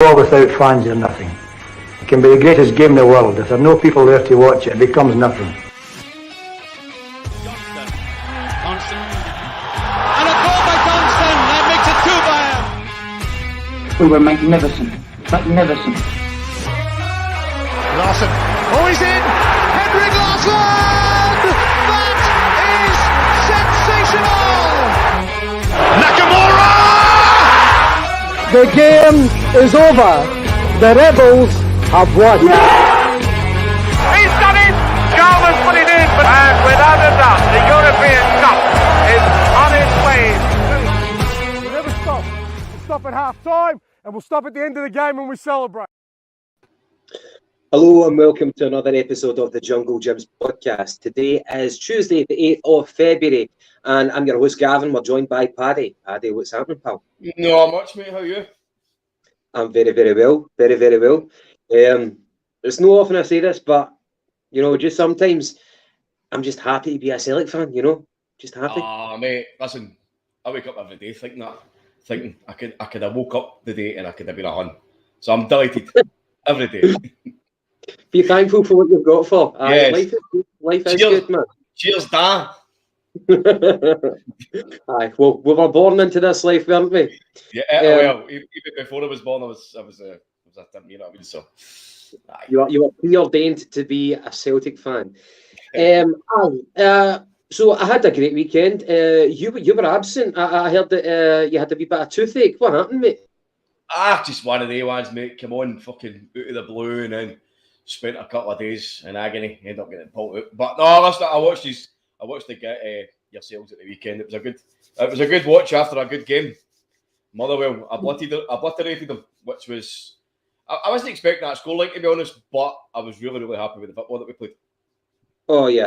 Football without fans is nothing. It can be the greatest game in the world. If there are no people there to watch it, it becomes nothing. Constant. And a goal by Constant. That makes it 2 by him. We were magnificent. Magnificent. Larson. Oh, he's in. Henrik Larsson. That is sensational. Nakamura. The game is over. The Rebels have won. He's done it! Gav has put it in, and without a doubt, the European Cup is on its way. We'll never stop. We'll stop at half time, and we'll stop at the end of the game when we celebrate. Hello and welcome to another episode of the Jungle Gyms podcast. Today is Tuesday, the 8th of February, and I'm your host Gavin. We're joined by Paddy. Paddy, what's happening, pal? Not much, mate. How are you? I'm very, very well. Very, very well. It's not often I say this, but, you know, just sometimes I'm just happy to be a Celtic fan, you know? Just happy. Mate, listen, I wake up every day thinking I could have woke up the day and I could have been a Hun. So I'm delighted every day. Be thankful for what you've got for. Yes. Life is good, man. Cheers, Dan. Aye, well, we were born into this life, weren't we? Yeah, well, even before I was born, I was a you know what I mean? So, aye. You were preordained to be a Celtic fan. So I had a great weekend. You were absent. I heard that you had a wee bit of toothache. What happened, mate? Just one of the ones, mate. Come on, fucking out of the blue, and then spent a couple of days in agony. Ended up getting pulled out. But no, listen, I watched yourselves at the weekend. It was a good watch after a good game. Motherwell, I obliterated them, which was I wasn't expecting that scoreline, to be honest, but I was really, really happy with the football that we played. Oh yeah.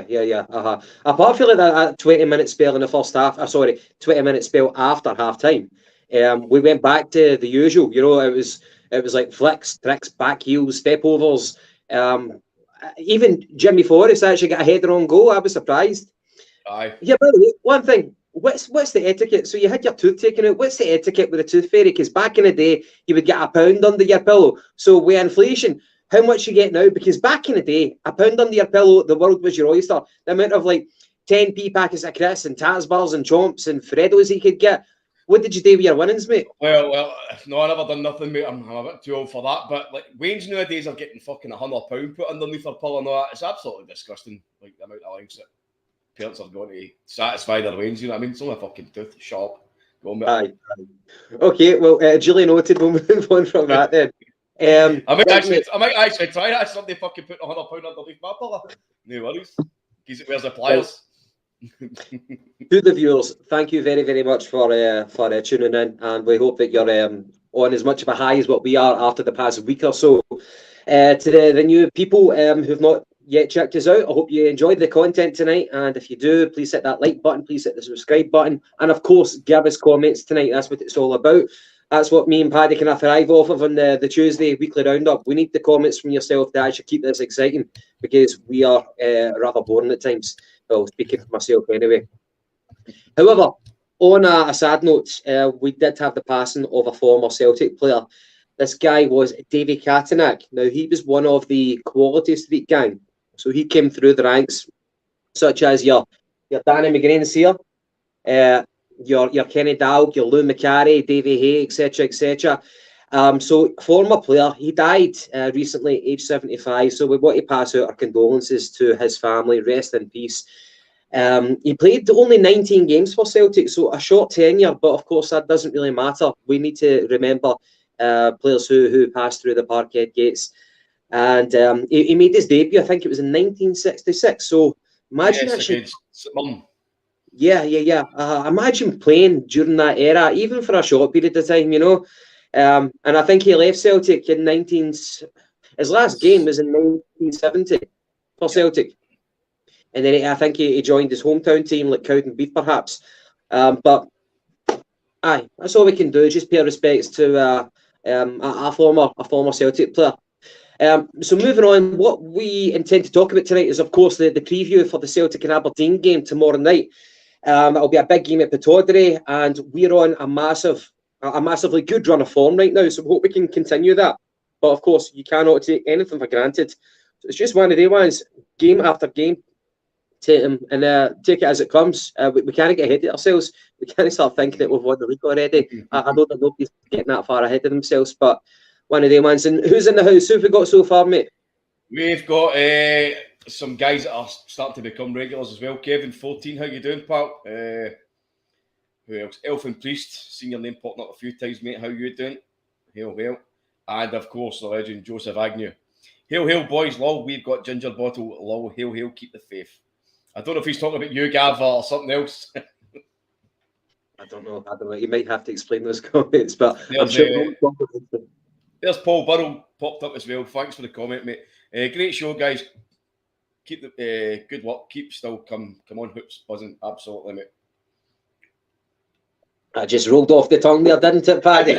Apart from that 20-minute spell in the first half, 20-minute spell after half time, we went back to the usual. You know, it was like flicks, tricks, back heels, step overs. Even Jimmy Forrest actually got a header on goal. I was surprised. Aye. Yeah, by the way, one thing. What's the etiquette? So you had your tooth taken out. What's the etiquette with a tooth fairy? Because back in the day, you would get £1 under your pillow. So with inflation, how much you get now? Because back in the day, £1 under your pillow, the world was your oyster. The amount of like 10p packets of crisps and Taz bars and chomps and Freddos you could get. What did you do with your winnings, mate? Well, no, I never done nothing, mate. I'm a bit too old for that. But like Wayne's nowadays are getting fucking £100 put underneath their pillow and all that. It's absolutely disgusting. Like the amount of links that parents are going to satisfy their wains, you know what I mean? It's only a fucking tooth shop. Aye. Okay, well, duly noted. We'll move on from that then. I might actually try that. Somebody fucking put £100 underneath my pillow. No worries. Because it wears the pliers. To the viewers, thank you very, very much for tuning in, and we hope that you're on as much of a high as what we are after the past week or so. To the new people who've not yet checked us out, I hope you enjoyed the content tonight, and if you do, please hit that like button, please hit the subscribe button, and of course give us comments tonight. That's what it's all about. That's what me and Paddy can thrive off of on the Tuesday weekly roundup. We need the comments from yourself to actually keep this exciting, because we are rather boring at times. Well, speaking for myself anyway. However, on a sad note, we did have the passing of a former Celtic player. This guy was Dave Katanik. Now, he was one of the quality street gang. So he came through the ranks, such as your Danny McGrain's here, your Kenny Dowg, your Lou McCarry, Davy Hay, etc. So former player, he died recently, age 75. So we want to pass out our condolences to his family. Rest in peace. He played only 19 games for Celtic, so a short tenure, but of course that doesn't really matter. We need to remember players who passed through the Parkhead gates. And he made his debut, I think it was in 1966. So imagine imagine playing during that era, even for a short period of time, you know. And I think he left Celtic in his last game was in 1970 for Celtic. And then I think he joined his hometown team, like Cowden Beef, perhaps. But aye, that's all we can do. Just pay respects to a former Celtic player. So moving on, what we intend to talk about tonight is, of course, the preview for the Celtic and Aberdeen game tomorrow night. It'll be a big game at Pittodrie, and we're on a massive a massively good run of form right now, so we hope we can continue that. But of course, you cannot take anything for granted. So it's just one of the ones, game after game, take it as it comes. We can't get ahead of ourselves. We can't start thinking that we've won the league already. I know that nobody's getting that far ahead of themselves, but one of the ones. And who's in the house? Who have we got so far, mate? We've got some guys that are starting to become regulars as well. Kevin 14, how you doing, pal? Who else? Elfin Priest, seen your name popping up a few times, mate. How you doing? Hail, hail. And of course, the legend Joseph Agnew. Hail, hail, boys. Lol, we've got Ginger Bottle. Lol, hail, hail, keep the faith. I don't know if he's talking about you, Gav, or something else. I don't know. You might have to explain those comments, but There's, I'm sure. There's Paul Burrell popped up as well. Thanks for the comment, mate. Great show, guys. Keep the good luck. Keep still. Come on, hoops buzzing. Absolutely, mate. I just rolled off the tongue there, didn't it, Paddy?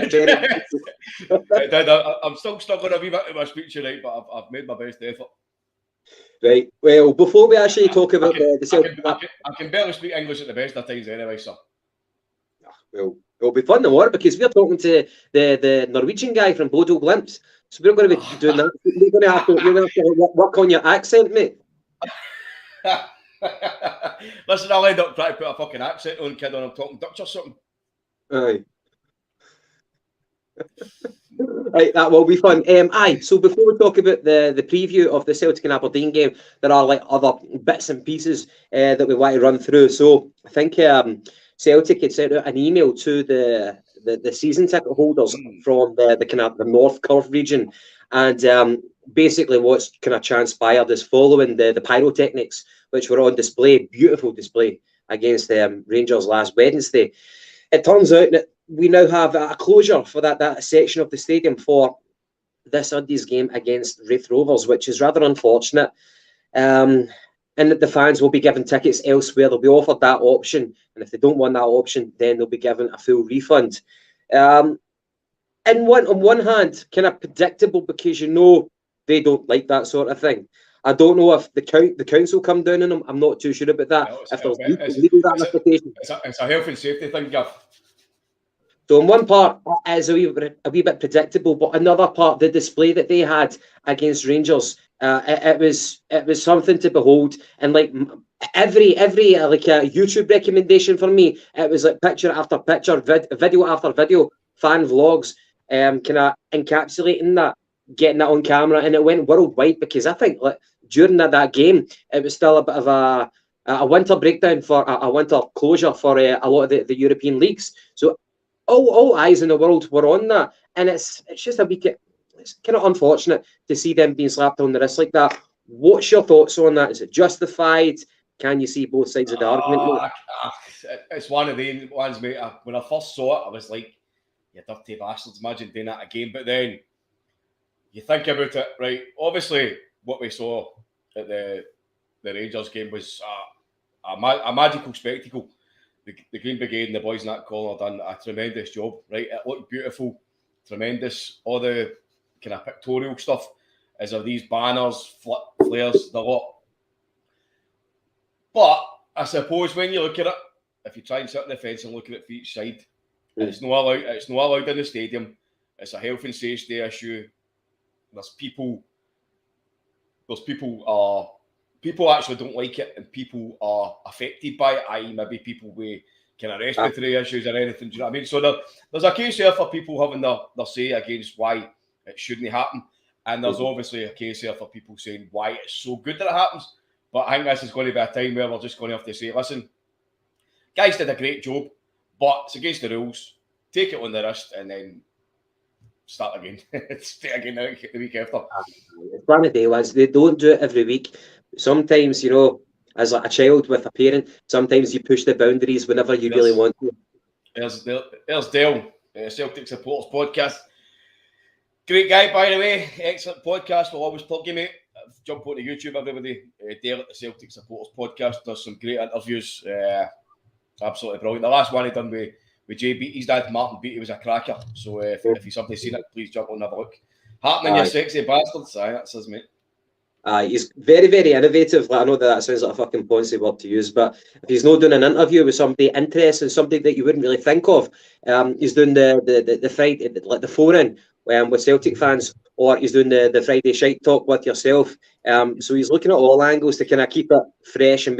I'm still stuck on a wee bit of my speech tonight, but I've made my best effort. Right. Well, before we actually talk about the Celtic, I can barely speak English at the best of times anyway, so. Well, it'll be fun to work because we're talking to the Norwegian guy from Bodo Glimt. So we're going to be doing that. You're going to have to work on your accent, mate. Listen, I'll end up trying to put a fucking accent on, kid, when I'm talking Dutch or something. Aye. Right, that will be fun. So before we talk about the preview of the Celtic and Aberdeen game, there are like other bits and pieces that we want to run through. So I think Celtic had sent out an email to the season ticket holders from the kind of the North Curve region, and basically what's kind of transpired is following the pyrotechnics, which were on display, beautiful display against Rangers last Wednesday. It turns out that we now have a closure for that section of the stadium for this Sunday's game against Wraith Rovers, which is rather unfortunate. And that the fans will be given tickets elsewhere. They'll be offered that option, and if they don't want that option, then they'll be given a full refund. On one hand, kind of predictable because you know they don't like that sort of thing. I don't know if the council come down on them. I'm not too sure about that. No, if there's legal ramifications, it's a health and safety thing, Gav. So in one part it is a wee bit predictable, but another part, the display that they had against Rangers, it was something to behold. And like every like a YouTube recommendation for me, it was like picture after picture, video after video, fan vlogs, kind of encapsulating that, getting that on camera, and it went worldwide because I think like during that game, it was still a bit of a winter breakdown for a winter closure for a lot of the European leagues. So all eyes in the world were on that, and it's just a week. It's kind of unfortunate to see them being slapped on the wrist like that. What's your thoughts on that? Is it justified? Can you see both sides of the argument? It's one of the ones, mate. When I first saw it, I was like, "You dirty bastards! Imagine doing that again." But then you think about it, right? Obviously, what we saw at the Rangers game was a magical spectacle. The Green Brigade and the boys in that corner done a tremendous job, right? It looked beautiful, tremendous. All the kind of pictorial stuff is of these banners, flares, the lot. But I suppose when you look at it, if you try and sit on the fence and look at it from each side, it's not allowed in the stadium. It's a health and safety issue. People actually don't like it, and people are affected by it, i.e. maybe people with kind of respiratory issues or anything. Do you know what I mean? So there's a case here for people having their say against why it shouldn't happen. And there's obviously a case here for people saying why it's so good that it happens. But I think this is going to be a time where we're just going to have to say, listen, guys did a great job, but it's against the rules. Take it on the wrist and then start again. Start again the week after. It's one of the ones. They don't do it every week. Sometimes, you know, as like a child with a parent, sometimes you push the boundaries whenever you really want to. There's Dale, Celtic Supporters Podcast. Great guy, by the way. Excellent podcast. We'll always plug you, mate. Jump onto YouTube, everybody. Dale at the Celtic Supporters Podcast does some great interviews. Absolutely brilliant. The last one he done with Jay Beattie's dad, Martin Beattie, was a cracker. So if you've somebody seen it, please jump on and have a look. Happening, you sexy bastards. Aye, that's us, mate. He's very, very innovative. Like, I know that sounds like a fucking poncy word to use, but if he's not doing an interview with somebody interesting, somebody that you wouldn't really think of, he's doing the Friday, like the phone-in with Celtic fans, or he's doing the Friday shite talk with yourself. So he's looking at all angles to kind of keep it fresh, and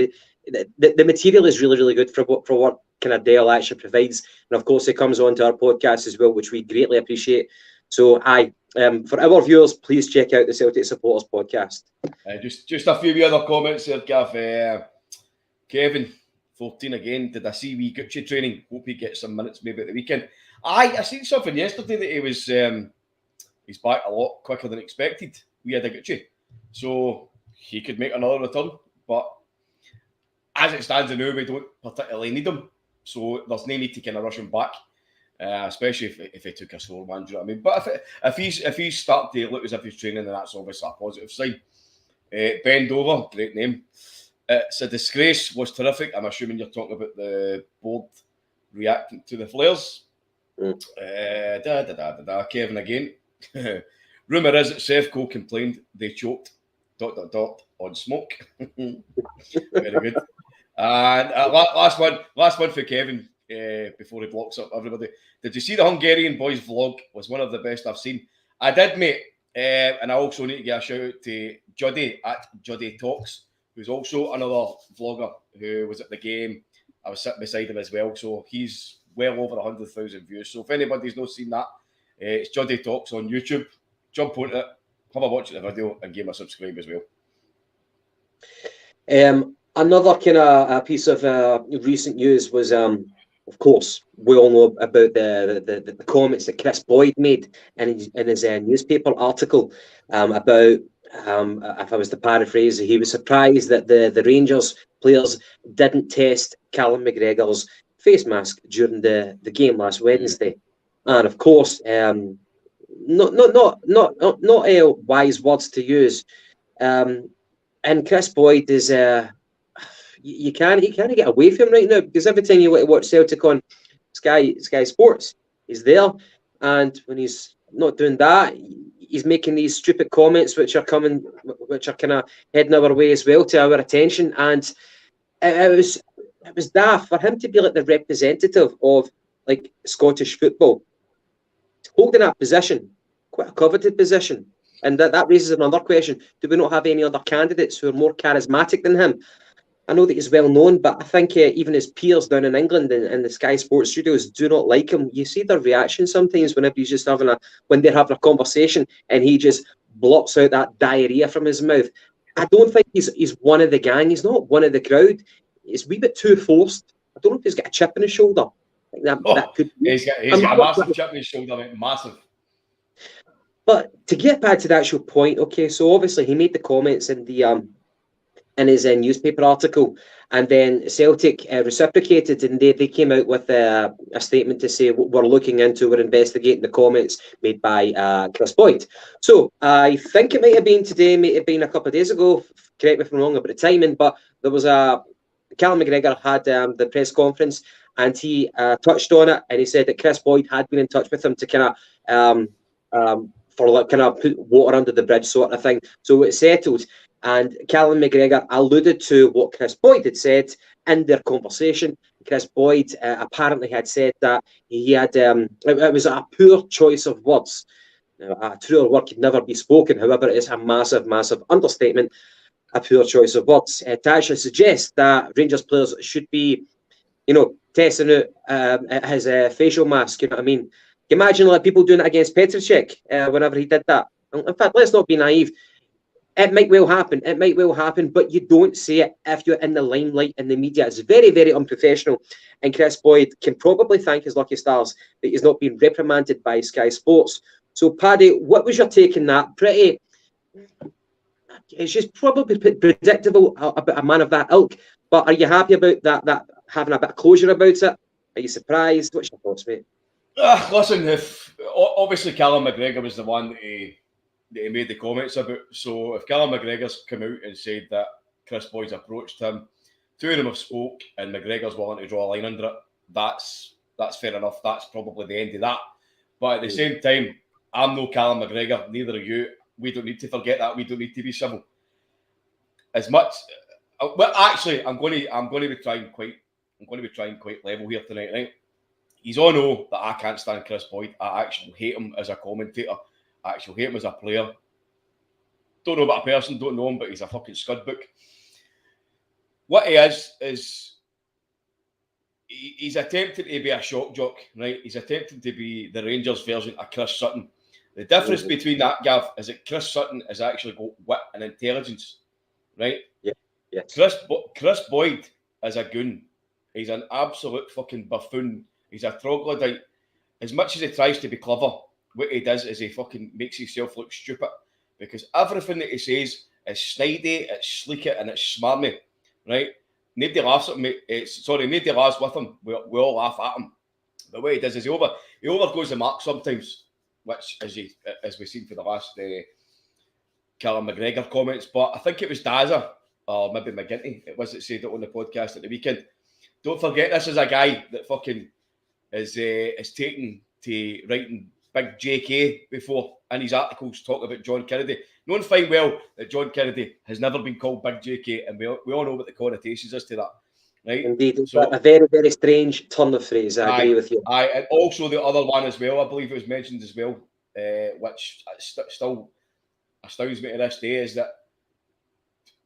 the material is really, really good for what kind of Dale actually provides. And of course, it comes on to our podcast as well, which we greatly appreciate. So, for our viewers, please check out the Celtic Supporters podcast. Just a few other comments there, Gav. Kevin, 14 again. Did I see wee Gucci training? Hope he gets some minutes maybe at the weekend. I seen something yesterday that he was he's back a lot quicker than expected. We had a Gucci, so he could make another return. But as it stands now, we don't particularly need him, so there's no need to kind of rush him back. Especially if he took a slow man, do you know what I mean? But if he's starting to look as if he's training, then that's obviously a positive sign. Bend Over, great name. It's a disgrace, was terrific. I'm assuming you're talking about the board reacting to the flares. Kevin again. Rumour is that Sevco complained they choked ... on smoke. Very good. And last one for Kevin. Before he blocks up everybody. Did you see the Hungarian boys vlog? Was one of the best I've seen. I did, mate. And I also need to give a shout out to Juddy at Juddy Talks, who's also another vlogger who was at the game. I was sitting beside him as well. So he's well over 100,000 views. So if anybody's not seen that, it's Juddy Talks on YouTube. Jump on it, have a watch of the video, and give him a subscribe as well. Another kind of piece of recent news was, of course, we all know about the comments that Chris Boyd made in his newspaper article about, if I was to paraphrase, he was surprised that the Rangers players didn't test Callum McGregor's face mask during the game last Wednesday, and of course, not wise words to use. And Chris Boyd is you can't get away from him right now, because every time you watch Celtic on Sky Sports, he's there, and when he's not doing that, he's making these stupid comments which are kind of heading our way as well, to our attention. And it was daft for him to be like the representative of like Scottish football, holding that position, quite a coveted position. And that raises another question: do we not have any other candidates who are more charismatic than him? I know that he's well known, but I think even his peers down in England in the Sky Sports studios do not like him. You see their reaction sometimes whenever he's just when they're having a conversation and he just blots out that diarrhea from his mouth. I don't think he's one of the gang. He's not one of the crowd. It's a wee bit too forced. I don't know if he's got a chip in his shoulder. I think that could be. He's got a massive chip in his shoulder, mate. Massive. But to get back to the actual point, okay, so obviously he made the comments in his newspaper article, and then Celtic reciprocated, and they came out with a statement to say we're investigating the comments made by Chris Boyd. So I think it might have been today, might have been a couple of days ago, correct me if I'm wrong about the timing, but there was Callum McGregor had the press conference, and he touched on it, and he said that Chris Boyd had been in touch with him to kind of put water under the bridge sort of thing. So it's settled. And Callum McGregor alluded to what Chris Boyd had said in their conversation. Chris Boyd apparently had said that he had it was a poor choice of words. Now, a truer word could never be spoken. However, it is a massive, massive understatement. A poor choice of words to actually suggest that Rangers players should be, testing out his facial mask. You know what I mean? Imagine like people doing it against Petricek whenever he did that. In fact, let's not be naive. It might well happen, but you don't see it if you're in the limelight in the media. It's very, very unprofessional. And Chris Boyd can probably thank his lucky stars that he's not been reprimanded by Sky Sports. So, Paddy, what was your take on that? It's just probably predictable about a man of that ilk. But are you happy about that having a bit of closure about it? Are you surprised? What's your thoughts, mate? Listen, obviously Callum McGregor was the one that he made the comments about. So if Callum McGregor's come out and said that Chris Boyd's approached him, two of them have spoke, and McGregor's willing to draw a line under it, that's fair enough. That's probably the end of that. But at the same time, I'm no Callum McGregor, neither are you. We don't need to forget that. We don't need to be civil. as much. Well, actually, I'm going to be trying quite level here tonight, right? He's all know that I can't stand Chris Boyd. I actually hate him as a commentator. I actually hate him as a player. Don't know about a person, don't know him, but he's a fucking scud book. What he is he's attempting to be a shock jock, right? He's attempting to be the Rangers version of Chris Sutton. The difference between that, Gav, is that Chris Sutton has actually got wit and intelligence, right? Yeah. Yes. Chris Boyd is a goon. He's an absolute fucking buffoon. He's a troglodyte. As much as he tries to be clever, what he does is he fucking makes himself look stupid, because everything that he says is snidey, it's sleek, and it's smarmy, right? Nobody laughs at me. Nobody laughs with him. We all laugh at him. But what he does is he overgoes the mark sometimes, which as we've seen for the last Callum McGregor comments. But I think it was Daza or maybe McGinty. It was that said it on the podcast at the weekend. Don't forget, this is a guy that fucking is taken to writing big JK before in his articles talk about John Kennedy. Knowing fine well that John Kennedy has never been called big JK, and we all know what the connotations is to that, right? Indeed, it's a very, very strange turn of phrase. I agree with you. And also the other one as well, I believe it was mentioned as well, which still astounds me to this day, is that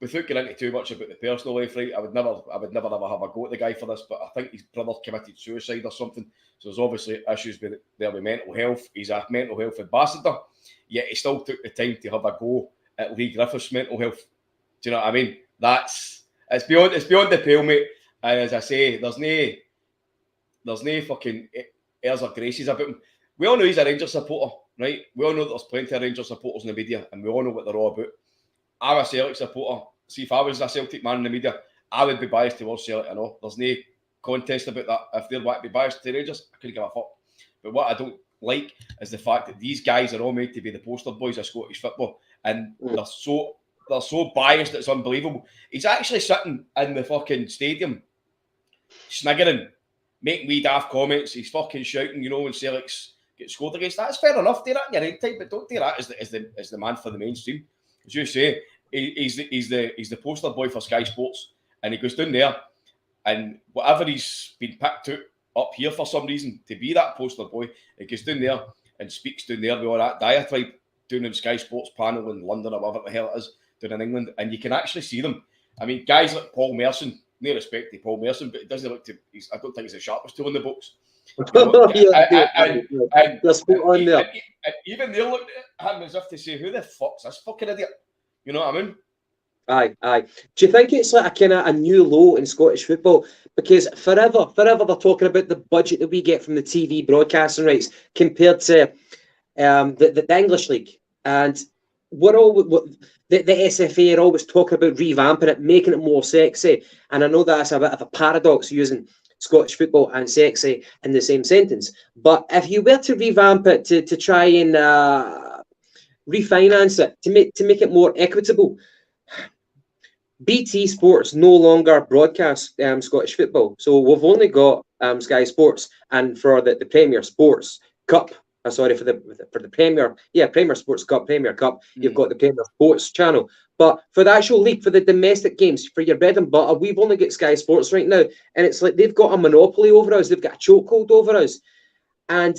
without getting into too much about the personal life, right? I would never ever have a go at the guy for this, but I think his brother committed suicide or something. So there's obviously issues with mental health. He's a mental health ambassador, yet he still took the time to have a go at Lee Griffiths' mental health. Do you know what I mean? It's beyond the pale, mate. And as I say, there's no fucking airs or graces about him. We all know he's a Rangers supporter, right? We all know that there's plenty of Rangers supporters in the media, and we all know what they're all about. I'm a Celtic supporter. See, if I was a Celtic man in the media, I would be biased towards Celtic. I know there's no contest about that. If they want to be biased to Rangers, I couldn't give a fuck. But what I don't like is the fact that these guys are all made to be the poster boys of Scottish football, and they're so biased it's unbelievable. He's actually sitting in the fucking stadium, sniggering, making wee daft comments. He's fucking shouting, you know, when Celtics get scored against. That's fair enough. Do that in your own time, but don't do that as the man for the mainstream. As you say, he's the poster boy for Sky Sports, and he goes down there, and whatever he's been picked up here for some reason to be that poster boy, he goes down there and speaks down there with all that diatribe down on Sky Sports panel in London or whatever the hell it is down in England, and you can actually see them. I mean, guys like Paul Merson, no respect to Paul Merson, but it doesn't look to. I don't think he's the sharpest tool in the books. Even they looked at him as if to say, "Who the fuck's this fucking idiot?" You know what I mean? Aye. Do you think it's like a kind of a new low in Scottish football? Because forever they're talking about the budget that we get from the TV broadcasting rights compared to the English League, and the SFA are always talking about revamping it, making it more sexy. And I know that's a bit of a paradox using Scottish football and sexy in the same sentence. But if you were to revamp it to try and refinance it to make it more equitable, BT Sports no longer broadcast Scottish football, so we've only got Sky Sports, and for the Premier Sports Cup. For the Premier Sports Cup, Premier Cup, you've got the Premier Sports channel. But for the actual league, for the domestic games, for your bread and butter, we've only got Sky Sports right now, and it's like they've got a monopoly over us. They've got a chokehold over us. And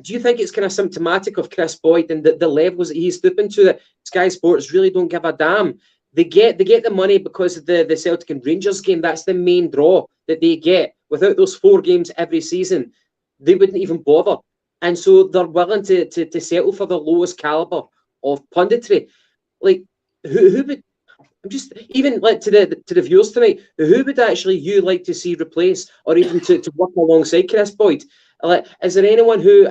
do you think it's kind of symptomatic of Chris Boyd and the levels that he's stooping to, that Sky Sports really don't give a damn? They get the money because of the Celtic and Rangers game. That's the main draw that they get. Without those 4 games every season, they wouldn't even bother. And so they're willing to settle for the lowest caliber of punditry. Like, who would? I'm just even like to the viewers tonight. Who would actually you like to see replace, or even to work alongside Chris Boyd? Like, is there anyone who?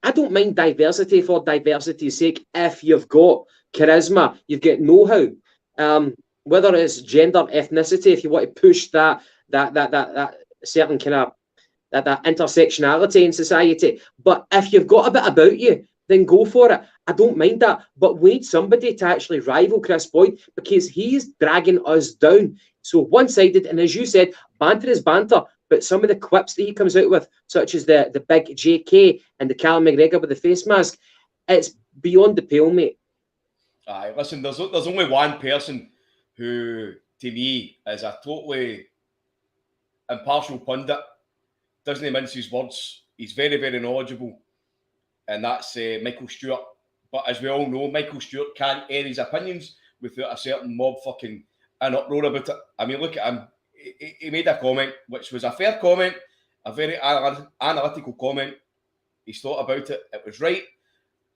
I don't mind diversity for diversity's sake. If you've got charisma, you've got know-how. Whether it's gender, ethnicity, if you want to push that certain kind of that intersectionality in society. But if you've got a bit about you, then go for it. I don't mind that. But we need somebody to actually rival Chris Boyd, because he's dragging us down. So one-sided, and as you said, banter is banter, but some of the quips that he comes out with, such as the big JK and the Callum McGregor with the face mask, it's beyond the pale, mate. Aye, listen, there's only one person who, to me, is a totally impartial pundit, doesn't mince his words. He's very, very knowledgeable, and that's Michael Stewart. But as we all know, Michael Stewart can't air his opinions without a certain mob fucking an uproar about it. I mean, look at him. He made a comment, which was a fair comment, a very analytical comment. He's thought about it. It was right.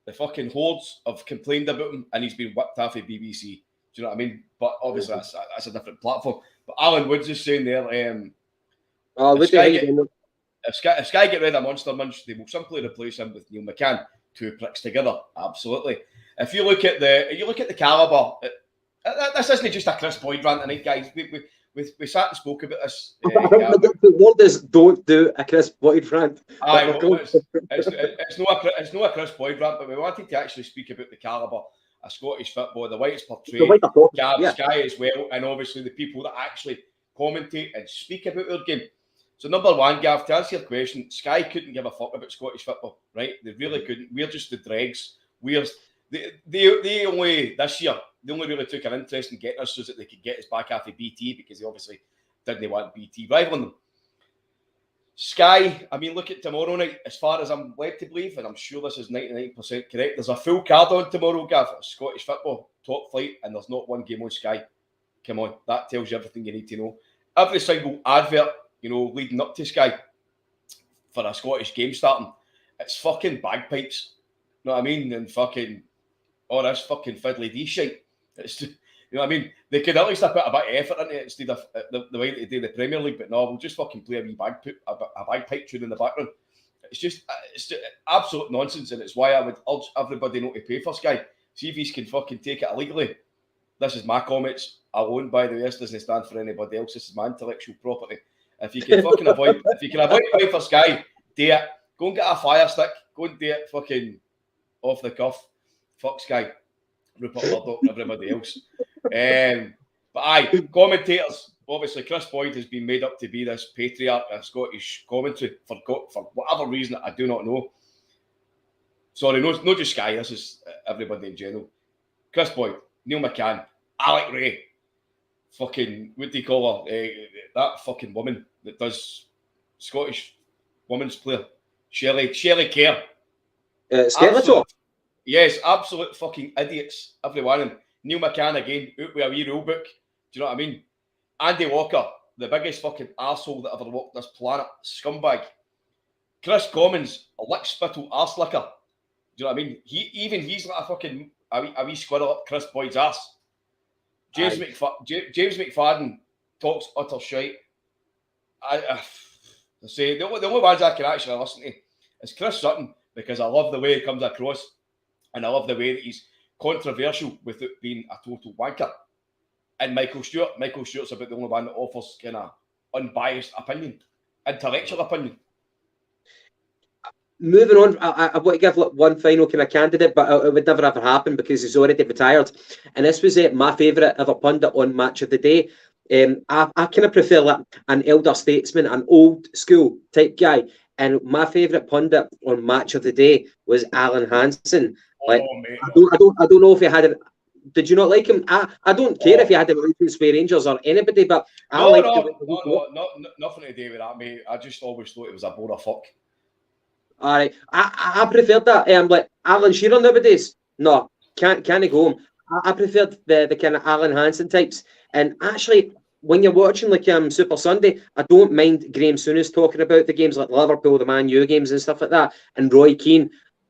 The fucking hordes have complained about him, and he's been whipped off of BBC. Do you know what I mean? But obviously, that's a different platform. But Alan Woods is saying there, if Sky get rid of Monster Munch, they will simply replace him with Neil McCann. Two pricks together, absolutely. If you look at the calibre, this isn't just a Chris Boyd rant tonight, guys. We sat and spoke about this. The word is don't do a Chris Boyd rant. It's not a Chris Boyd rant, but we wanted to actually speak about the calibre of Scottish football, the way it's portrayed, Sky as well, and obviously the people that actually commentate and speak about our game. So number one, Gav, to answer your question, Sky couldn't give a fuck about Scottish football, right? They really couldn't. We're just the dregs. They only this year, they only really took an interest in getting us so that they could get us back after BT, because they obviously didn't want BT rivaling them. Sky, I mean, look at tomorrow night. As far as I'm led to believe, and I'm sure this is 99% correct, there's a full card on tomorrow, Gav. Scottish football, top flight, and there's not one game on Sky. Come on, that tells you everything you need to know. Every single advert, leading up to Sky for a Scottish game starting, it's fucking bagpipes. You know what I mean? And fucking this fucking fiddly D shit. It's just, you know what I mean? They could at least have put a bit of effort into it instead of the way they do the Premier League, but no, we'll just fucking play a wee bagpipe tune in the background. It's just absolute nonsense, and it's why I would urge everybody not to pay for Sky. See if he can fucking take it illegally. This is my comments alone, by the way. This doesn't stand for anybody else. This is my intellectual property. If you can fucking avoid paying for Sky, do it. Go and get a Fire Stick. Go and do it fucking off the cuff. Fuck Sky. Rupert Murdoch and everybody else. But commentators. Obviously, Chris Boyd has been made up to be this patriarch of Scottish commentary for whatever reason that I do not know. Sorry, not just Sky. This is everybody in general. Chris Boyd, Neil McCann, Alec Ray, fucking, what do you call her? That fucking woman that does Scottish women's player, Shelley Kerr. Yes, absolute fucking idiots, every one of them. Neil McCann again, out with a wee rule book. Do you know what I mean? Andy Walker, the biggest fucking arsehole that ever walked this planet, scumbag. Chris Commons, a lick spittle arse-licker. Do you know what I mean? He's like a fucking a wee squirrel up Chris Boyd's arse. James McFadden talks utter shite. I say the only ones I can actually listen to is Chris Sutton, because I love the way he comes across, and I love the way that he's controversial without being a total wanker. And Michael Stewart. Michael Stewart's about the only one that offers kind of unbiased opinion, intellectual opinion. Moving on, I want to give one final kind of candidate, but it would never ever happen because he's already retired. And this was my favourite ever pundit on Match of the Day. I kind of prefer an elder statesman, an old school type guy. And my favourite pundit on Match of the Day was Alan Hansen. I don't know if he had it. Did you not like him? I don't care if you had the relations with Rangers or anybody, but nothing to do with that, mate. I just always thought it was a bore of fuck. All right, I preferred that. Like Alan Shearer nowadays. No, can't go home. I preferred the kind of Alan Hansen types. And actually, when you're watching like Super Sunday, I don't mind Graham Souness talking about the games like Liverpool, the Man U games and stuff like that, and Roy Keane.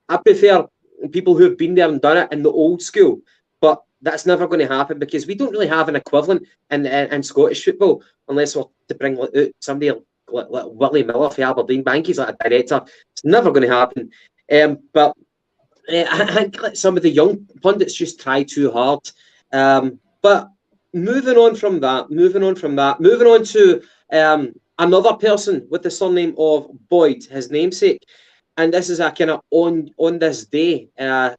I prefer people who have been there and done it in the old school. But that's never going to happen because we don't really have an equivalent in Scottish football unless we're to bring out somebody like Willie Miller for Aberdeen Bank. He's like a director. It's never going to happen. But I think some of the young pundits just try too hard. But moving on to another person with the surname of Boyd, his namesake. And this is a kind of on this day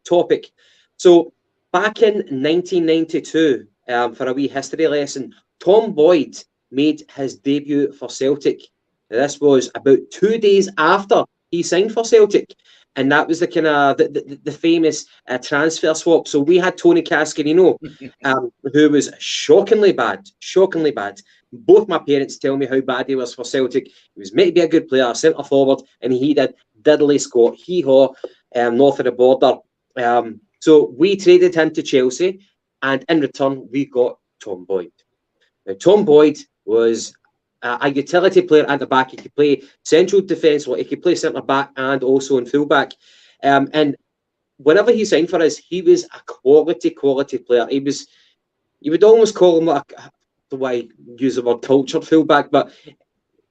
topic. So back in 1992, for a wee history lesson, Tom Boyd made his debut for Celtic. This was about 2 days after he signed for Celtic. and that was the kind of the famous transfer swap. So we had Tony Cascarino, who was shockingly bad. Both my parents tell me how bad he was for Celtic. He was meant to be a good player, centre forward, and he did diddly squat, hee-haw, north of the border. So we traded him to Chelsea, and in return, we got Tom Boyd. Now, Tom Boyd was a utility player at the back. He could play central defence, he could play centre back and also in full back. And whenever he signed for us, he was a quality player. You would almost call him the way I use the word cultured full back, but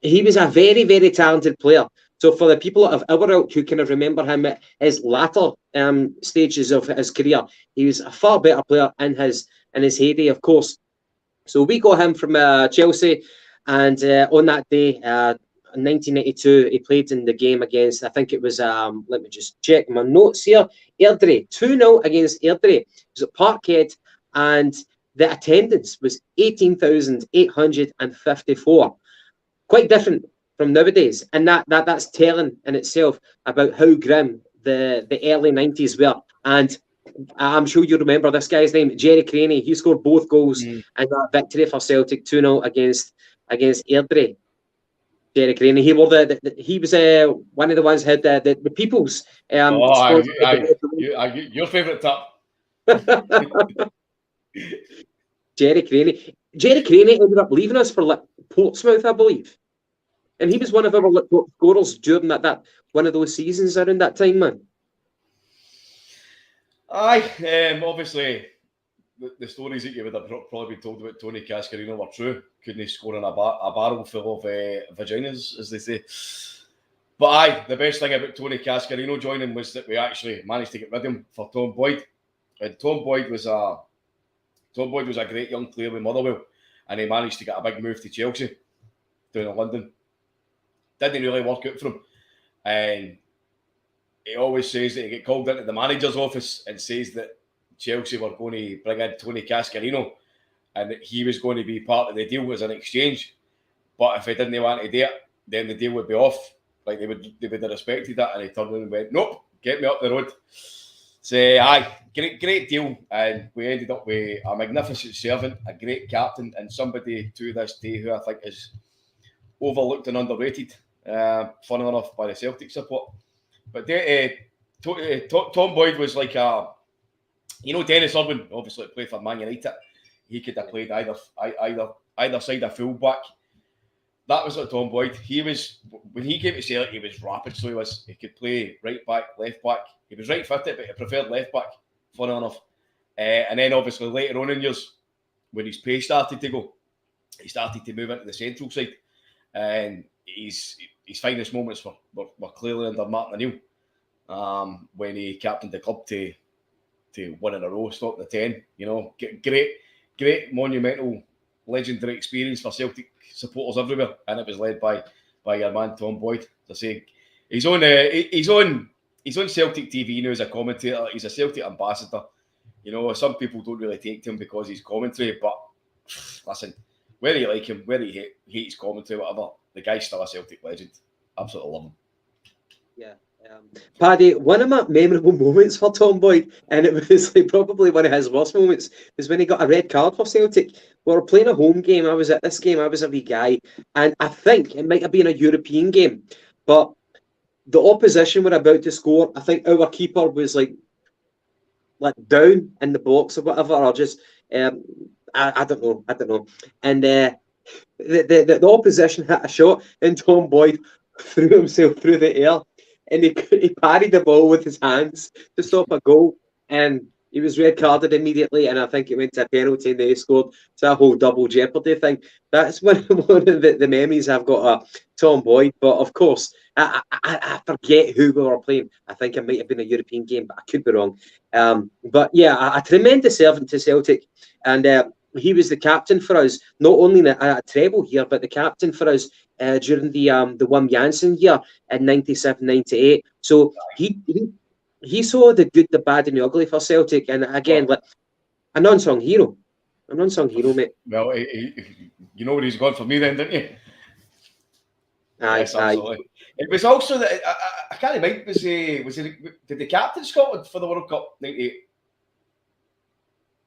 he was a very, very talented player. So for the people of our ilk who kind of remember him at his latter stages of his career, he was a far better player in his heyday, of course. So we got him from Chelsea, and on that day, in 1992, he played in the game against, I think it was, let me just check my notes here, Airdrie, 2-0 against Airdrie. It was at Parkhead, and the attendance was 18,854. Quite different from nowadays, and that's telling in itself about how grim the early 90s were. And I'm sure you remember this guy's name, Jerry Craney. He scored both goals in that victory for Celtic 2-0 against Airdrie. Jerry Craney. He was one of the ones who had the People's. Your favourite top. Jerry Craney. Jerry Craney ended up leaving us for Portsmouth, I believe. And he was one of our top scorers during that one of those seasons around that time, man. Aye, obviously, the stories that you would have probably been told about Tony Cascarino were true. Couldn't he score in a barrel full of vaginas, as they say. But aye, the best thing about Tony Cascarino joining was that we actually managed to get rid of him for Tom Boyd. And Tom Boyd was a great young player with Motherwell, and he managed to get a big move to Chelsea down in London. Didn't really work out for him, and he always says that he get called into the manager's office and says that Chelsea were going to bring in Tony Cascarino and that he was going to be part of the deal as an exchange. But if he didn't want to do it, then the deal would be off. Like they would have respected that, and he turned around and went, "Nope, get me up the road." So aye, great deal, and we ended up with a magnificent servant, a great captain, and somebody to this day who I think is overlooked and underrated. Fun enough by the Celtic support. But Tom Boyd was like Dennis Irwin, obviously played for Man United. He could have played either side of full back. That was like Tom Boyd. He was, when he came to Celtic, he was rapid, so he was. He could play right back, left back. He was right-footed, but he preferred left back, fun enough. And then obviously later on in years, when his pace started to go, he started to move into the central side. And his finest moments were clearly under Martin O'Neill, when he captained the club to win in a row, stop the 10. You know, great monumental, legendary experience for Celtic supporters everywhere, and it was led by your man Tom Boyd. To say, he's on Celtic TV now as a commentator. He's a Celtic ambassador. You know, some people don't really take to him because he's commentary, but listen, whether you like him, whether you hate his commentary, whatever, the guy's still a Celtic legend. Absolutely love him. Yeah. Paddy, one of my memorable moments for Tom Boyd, and it was like probably one of his worst moments, was when he got a red card for Celtic. We were playing a home game. I was at this game. I was a wee guy, and I think it might have been a European game, but the opposition were about to score. I think our keeper was like down in the box or whatever, or just I don't know. And the opposition hit a shot, and Tom Boyd threw himself through the air, and he parried the ball with his hands to stop a goal, and he was red carded immediately, and I think it went to a penalty, and they scored. It's a whole double jeopardy thing. That's one of the memories I've got of Tom Boyd. But of course, I forget who we were playing. I think it might have been a European game, but I could be wrong. But yeah, a tremendous servant to Celtic, and he was the captain for us, not only in a treble here, but the captain for us during the Wim Jansen year in 97-98. So he saw the good, the bad, and the ugly for Celtic, and again, like an unsung hero, mate. Well, you know where he's gone for me then, didn't you? Aye, absolutely. It was also that I can't remember. Did the captain Scotland for the World Cup '98?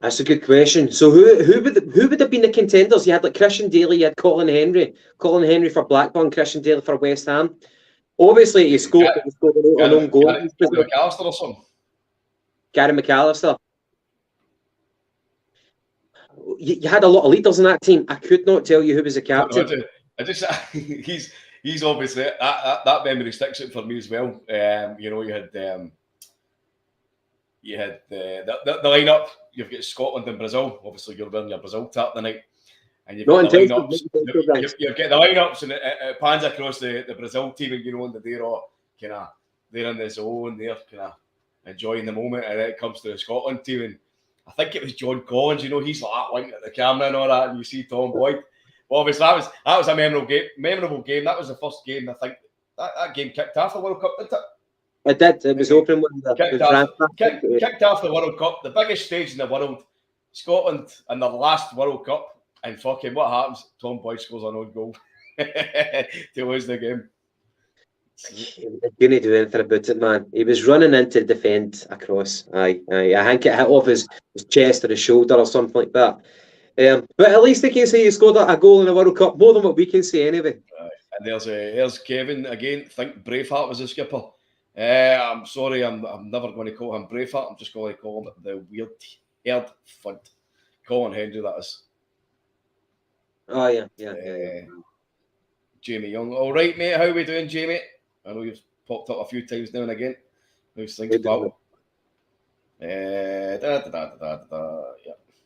That's a good question. So who would have been the contenders? You had like Christian Daly, you had Colin Henry for Blackburn, Christian Daly for West Ham. Obviously, he scored an own goal. Gary McAllister or something. Gary McAllister. You had a lot of leaders in that team. I could not tell you who was the captain. He's obviously that memory sticks out for me as well. You know, you had the lineup. You've got Scotland and Brazil. Obviously, you're wearing your Brazil top tonight, and you've got the lineups. You've got the lineups, and it pans across the Brazil team, and you know, and they're all kind of they're in the zone, they're kind of enjoying the moment, and then it comes to the Scotland team, and I think it was John Collins. You know, he's like winking at the camera and all that, and you see Tom Boyd. Well, obviously, that was a memorable game. That was the first game. I think that game kicked off the World Cup, didn't it? It did. It was open when kicked off the World Cup, the biggest stage in the world. Scotland in their last World Cup, and fucking what happens? Tom Boyd scores an own goal to lose the game. He couldn't do anything about it, man. He was running in to defend across. Aye. I think it hit off his chest or his shoulder or something like that. But at least they can say he scored a goal in the World Cup, more than what we can say anyway. And there's Kevin again. Think Braveheart was the skipper. I'm sorry, I'm never going to call him Braveheart. I'm just going to call him the weird-haired funt. Colin Hendry, that is. Oh, yeah. Jamie Young. All right, mate. How are we doing, Jamie? I know you've popped up a few times now and again. How's things, pal? Yeah,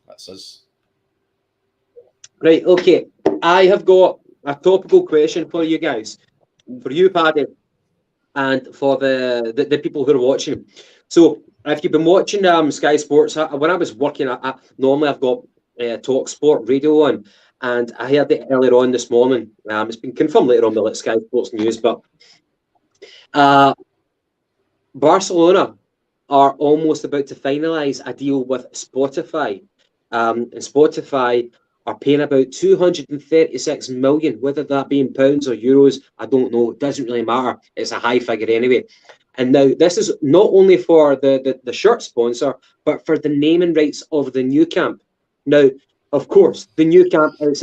that's us. Right, okay. I have got a topical question for you guys. For you, Paddy, and for the people who are watching. So, if you've been watching Sky Sports, when I was working, normally I've got Talk Sport radio on, and I heard it earlier on this morning. It's been confirmed later on by Sky Sports News, but Barcelona are almost about to finalise a deal with Spotify. And Spotify are paying about 236 million, whether that be in pounds or euros, I don't know. It doesn't really matter. It's a high figure anyway. And now this is not only for the shirt sponsor, but for the naming rights of the new camp. Now, of course, the new camp is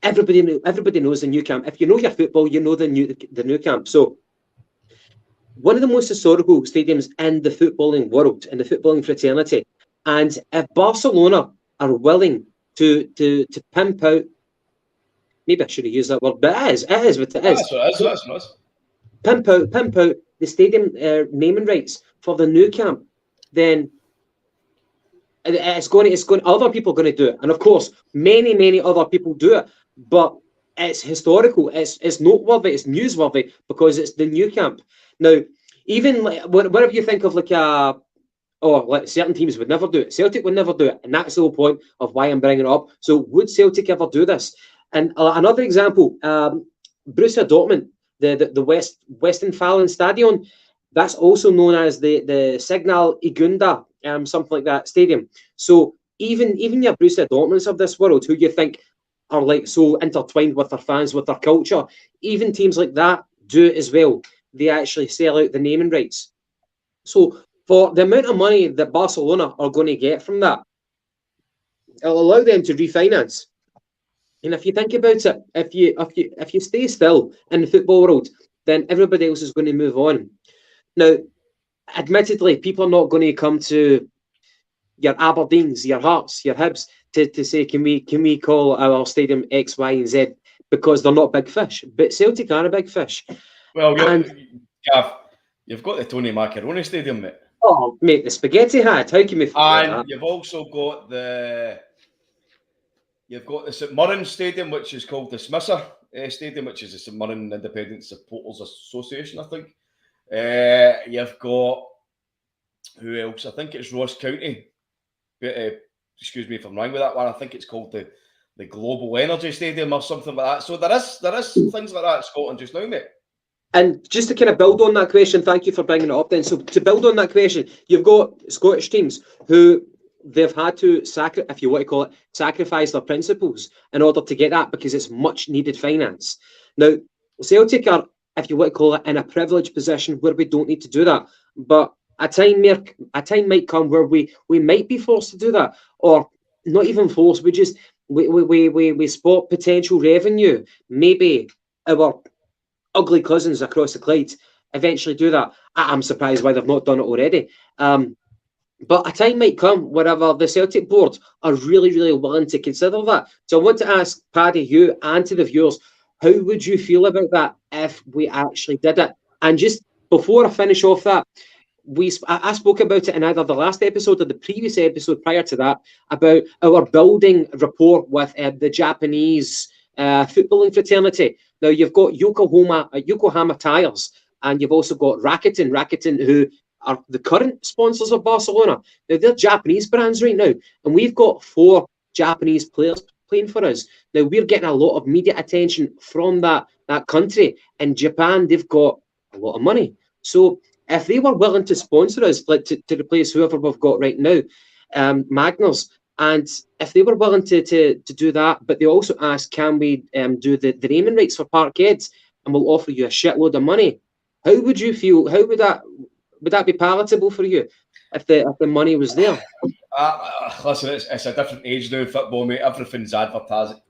everybody knows the new camp. If you know your football, you know the new camp. So one of the most historical stadiums in the footballing world, in the footballing fraternity. And if Barcelona are willing to pimp out, maybe I should have used that word, but it is what it is. That's nice. Pimp out the stadium naming rights for the new camp, then it's going. Other people are going to do it, and of course, many other people do it. But it's historical. It's noteworthy. It's newsworthy because it's the new camp. Now, even whenever you think of certain teams would never do it. Celtic would never do it, and that's the whole point of why I'm bringing it up. So, would Celtic ever do this? And another example, Borussia Dortmund, the Westfalen Stadion, that's also known as the Signal Iduna, something like that stadium. So, even your Borussia Dortmunds of this world, who you think are like so intertwined with their fans, with their culture, even teams like that do it as well. They actually sell out the naming rights. So, for the amount of money that Barcelona are going to get from that, it'll allow them to refinance. And if you think about it, if you stay still in the football world, then everybody else is going to move on. Now, admittedly, people are not going to come to your Aberdeens, your Hearts, your Hibs to say, can we call our stadium X, Y, and Z, because they're not big fish. But Celtic are a big fish. Well, Gav, you've got the Tony Macaroni Stadium, mate. Oh, mate, the Spaghetti Hat. How can we forget that? And you've also got the St Mirren Stadium, which is called the Smisser Stadium, which is the St Mirren Independent Supporters Association, I think. You've got, who else? I think it's Ross County. Excuse me if I'm wrong with that one. I think it's called the Global Energy Stadium or something like that. So there is things like that in Scotland just now, mate. And just to kind of build on that question, thank you for bringing it up then. So to build on that question, you've got Scottish teams who they've had to, if you want to call it, sacrifice their principles in order to get that, because it's much needed finance. Now, Celtic are, if you want to call it, in a privileged position where we don't need to do that. But a time might come where we might be forced to do that, or not even forced. We spot potential revenue. Maybe our ugly cousins across the Clyde eventually do that. I'm surprised why they've not done it already. But a time might come wherever the Celtic board are really, really willing to consider that. So I want to ask Paddy, you and to the viewers, how would you feel about that if we actually did it? And just before I finish off that, I spoke about it in either the last episode or the previous episode prior to that about our building rapport with the Japanese footballing fraternity. Now, you've got Yokohama Tires, and you've also got Rakuten, who are the current sponsors of Barcelona. Now, they're Japanese brands right now, and we've got 4 Japanese players playing for us. Now, we're getting a lot of media attention from that country. In Japan, they've got a lot of money. So if they were willing to sponsor us, like to replace whoever we've got right now, Magners, and if they were willing to do that, but they also asked, can we do the naming rights for Parkhead, and we'll offer you a shitload of money. How would you feel? How would that be palatable for you if the money was there? Listen, it's a different age now in football, mate. Everything's advertising.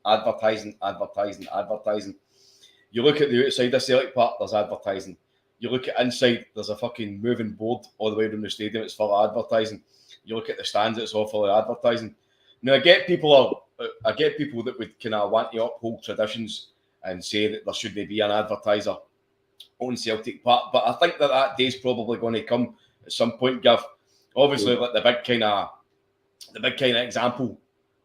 You look at the outside of Celtic Park, there's advertising. You look at inside, there's a fucking moving board all the way around the stadium. It's full of advertising. You look at the stands, it's all full of advertising. Now, I get people that would kind of want to uphold traditions and say that there shouldn't be an advertiser on Celtic Park, but I think that day's probably going to come at some point, Gav. Obviously, like the big kind of example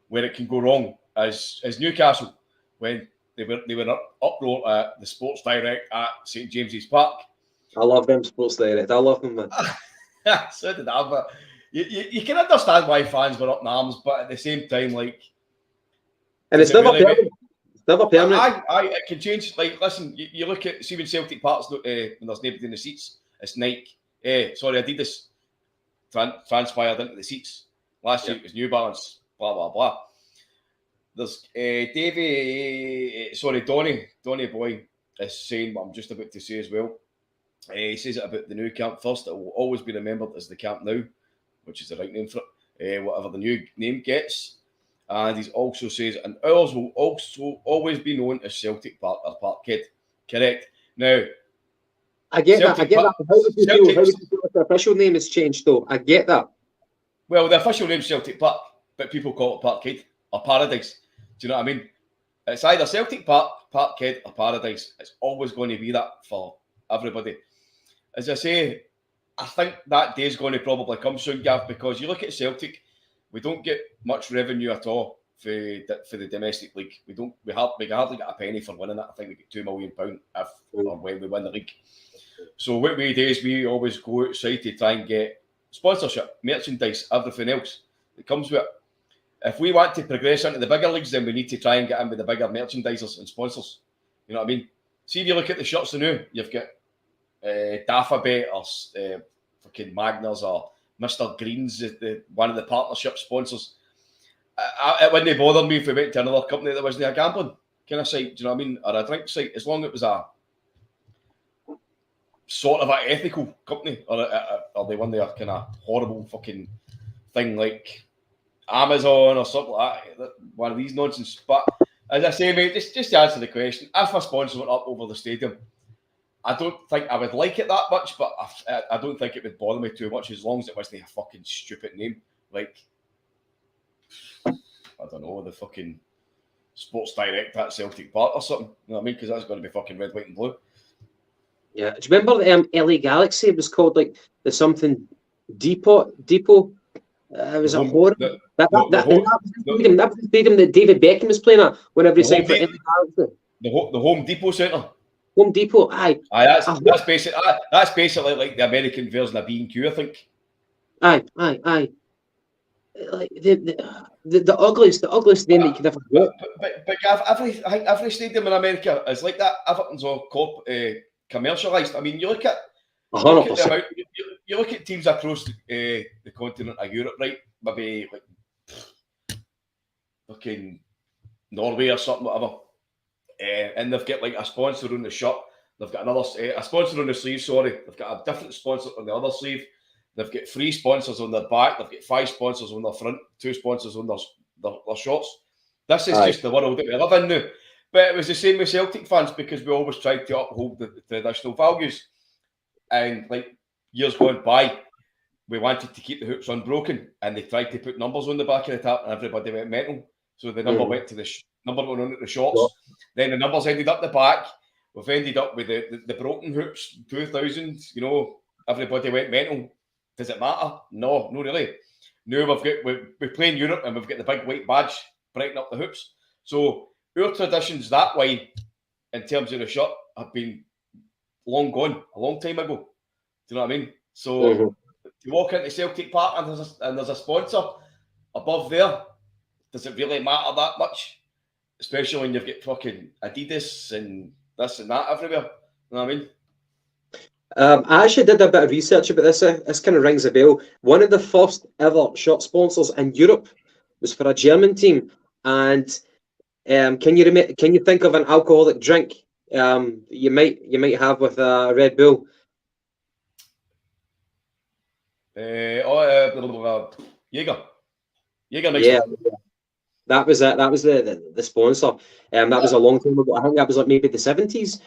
where it can go wrong is Newcastle when they were uproar at the Sports Direct at St James's Park. I love them Sports Direct. I love them, man. So did I, but you can understand why fans were up in arms, but at the same time, like, and it's never permanent. It's never permanent. It can change. Like, listen, you look at, see when Celtic Park's when there's nobody in the seats, it's Nike. Adidas transpired into the seats. Last year it was New Balance. Blah blah blah. There's Donny Boy is saying what I'm just about to say as well. He says it about the new camp first. It will always be remembered as the Camp Nou, which is the right name for it, whatever the new name gets. And he also says, and ours will also always be known as Celtic Park or Parkhead. Correct. Now, I get that. How would you feel if the official name has changed, though? I get that. Well, the official name's Celtic Park, but people call it Parkhead or Paradise. Do you know what I mean? It's either Celtic Park, Parkhead, or Paradise. It's always going to be that for everybody. As I say, I think that day is going to probably come soon, Gav, because you look at Celtic, we don't get much revenue at all for the domestic league. We hardly get a penny for winning it. I think we get £2 million if or when we win the league. So what we do is we always go outside to try and get sponsorship, merchandise, everything else that comes with it. If we want to progress into the bigger leagues, then we need to try and get in with the bigger merchandisers and sponsors. You know what I mean? See, if you look at the shirts now, you've got Daffabet or fucking Magners or Mr. Green's, one of the partnership sponsors. It wouldn't bother me if we went to another company that wasn't a gambling kind of site, do you know what I mean? Or a drink site, as long as it was a sort of an ethical company, or they one of their kind of horrible fucking thing like Amazon or something like that, one of these nonsense. But as I say, mate, just to answer the question, if a sponsor went up over the stadium, I don't think I would like it that much, but I don't think it would bother me too much as long as it wasn't a fucking stupid name. Like, I don't know, the fucking Sports Direct at Celtic Park or something. You know what I mean? Because that's going to be fucking red, white and blue. Yeah. Do you remember LA Galaxy? It was called like the something Depot. It was a horror. That was the stadium that David Beckham was playing at whenever he signed for LA Galaxy. The Home Depot Centre. Home Depot, aye. That's basically like the American version of B&Q, I think. Aye. Like the ugliest name that you could ever get. But every stadium in America is like that. Everything's all commercialised. I mean, you look at teams across the continent of Europe, right? Maybe like fucking Norway or something, whatever. and they've got like a sponsor on the shirt. They've got another a sponsor on the sleeve. Sorry, they've got a different sponsor on the other sleeve. They've got 3 sponsors on their back. They've got 5 sponsors on their front. 2 sponsors on their shorts. This is just the world that we live in now. But it was the same with Celtic fans because we always tried to uphold the traditional values. And like years gone by, we wanted to keep the hoops unbroken, and they tried to put numbers on the back of the tap, and everybody went mental. So the number went to the number went on at the shorts. Then the numbers ended up the back. We've ended up with the broken hoops. 2000, you know, everybody went mental. Does it matter? No, not really. Now we play in Europe, and we've got the big white badge brighten up the hoops. So our traditions that way, in terms of the shirt, have been long gone, a long time ago. Do you know what I mean? So to walk into Celtic Park and there's a sponsor above there, does it really matter that much? Especially when you've got fucking Adidas and this and that everywhere. You know what I mean? I actually did a bit of research about this. This kind of rings a bell. One of the first ever shirt sponsors in Europe was for a German team. And can you think of an alcoholic drink you might have with a Red Bull? Jaeger. Yeah, that was it. That was the sponsor. That was a long time ago. I think that was like maybe the 70s.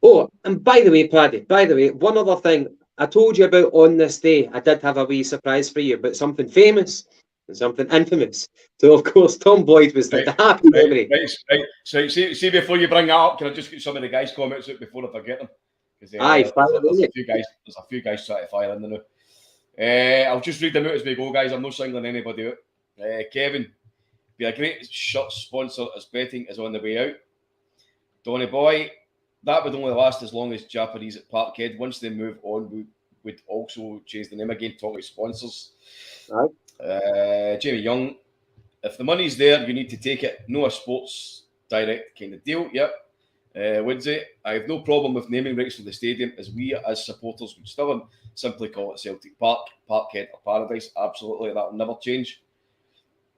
Oh, and by the way, Paddy, one other thing I told you about on this day, I did have a wee surprise for you, but something famous and something infamous. So, of course, Tom Boyd was the happy memory. Right. So, see, before you bring that up, can I just get some of the guys' comments out before I forget them? Aye, there's a few guys trying to fire in there now. I'll just read them out as we go, guys. I'm not singling anybody out. Kevin, be a great shirt sponsor as betting is on the way out. Donny Boy, that would only last as long as Japanese at Parkhead. Once they move on, we would also change the name again, talk about sponsors. Right. Jamie Young, if the money's there, you need to take it. No a sports direct kind of deal. Yep. Woodsy, I have no problem with naming rights for the stadium, as we as supporters would still simply call it Celtic Park, Parkhead or Paradise. Absolutely, that will never change.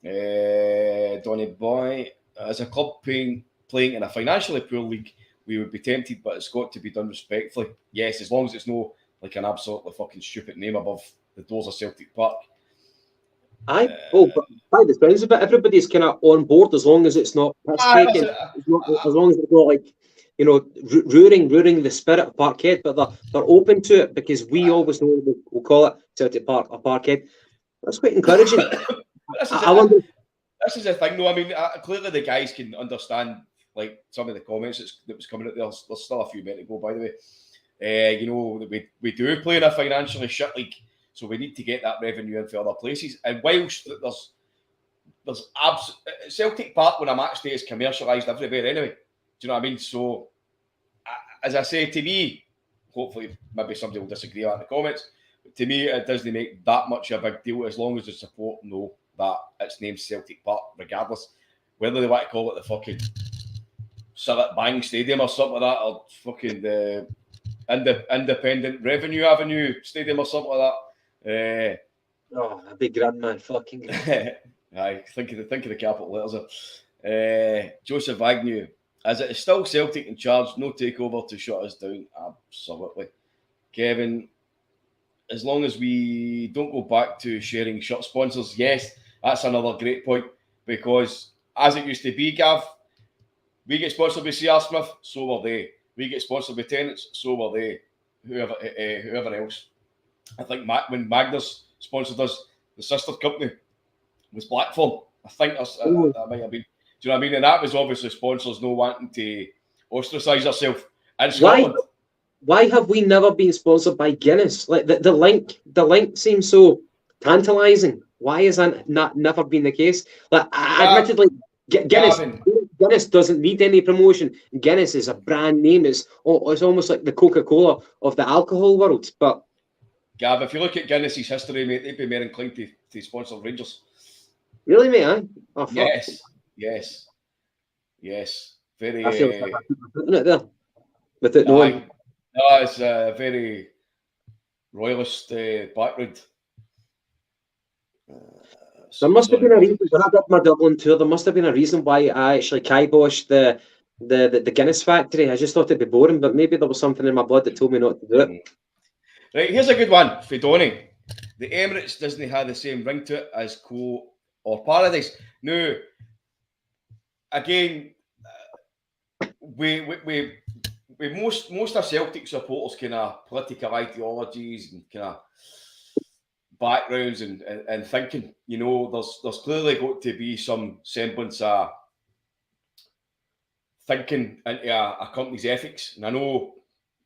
Donny Boy, as a club playing in a financially poor league, we would be tempted, but it's got to be done respectfully. Yes, as long as it's no like an absolutely fucking stupid name above the doors of Celtic Park. Aye. But by the sounds of it, everybody's kind of on board as long as it's not piss-taking. As long as it's not like, you know, ruining the spirit of Parkhead, but they're open to it because we always know we'll call it Celtic Park or Parkhead. That's quite encouraging. This is the thing, though. I mean, clearly the guys can understand like some of the comments that was coming out there. There's still a few men to go, by the way. You know, we do play in a financially shit league, so we need to get that revenue in for other places. And whilst there's Celtic Park when a match day is commercialised everywhere anyway. Do you know what I mean? So, as I say, to me, hopefully maybe somebody will disagree in the comments, but to me it doesn't make that much a big deal as long as the support know that it's named Celtic Park, regardless. Whether they want to call it the fucking Sillet Bang Stadium or something like that, or fucking the Independent Revenue Avenue Stadium or something like that. A big grand man, fucking grand. Aye, think of the capital letters. Joseph Agnew, as it is still Celtic in charge, no takeover to shut us down. Absolutely. Kevin, as long as we don't go back to sharing shirt sponsors, yes, that's another great point, because as it used to be, Gav, we get sponsored by CR Smith, so were they. We get sponsored by Tenants, so were they. Whoever else. I think when Magnus sponsored us, the sister company was Blackthorn. I think that might have been. Do you know what I mean? And that was obviously sponsors no wanting to ostracise ourselves in Scotland. Why have we never been sponsored by Guinness? Like the link seems so tantalising. Why has that never been the case? Like, admittedly, Guinness doesn't need any promotion. Guinness is a brand name. It's almost like the Coca-Cola of the alcohol world. But Gav, if you look at Guinness's history, mate, they'd be more inclined to sponsor Rangers. Really, mate? Oh, fuck. Yes. Very. I feel like I'm putting it there with it knowing. No, it's a very royalist background. There must have been a reason when I did my Dublin tour. There must have been a reason why I actually kiboshed the Guinness factory. I just thought it'd be boring, but maybe there was something in my blood that told me not to do it. Right, here's a good one for Donny. The Emirates doesn't have the same ring to it as Co or Paradise. Now, again, we most of Celtic supporters kind of political ideologies and kind of backgrounds and thinking. You know, there's clearly got to be some semblance of thinking into a company's ethics. And I know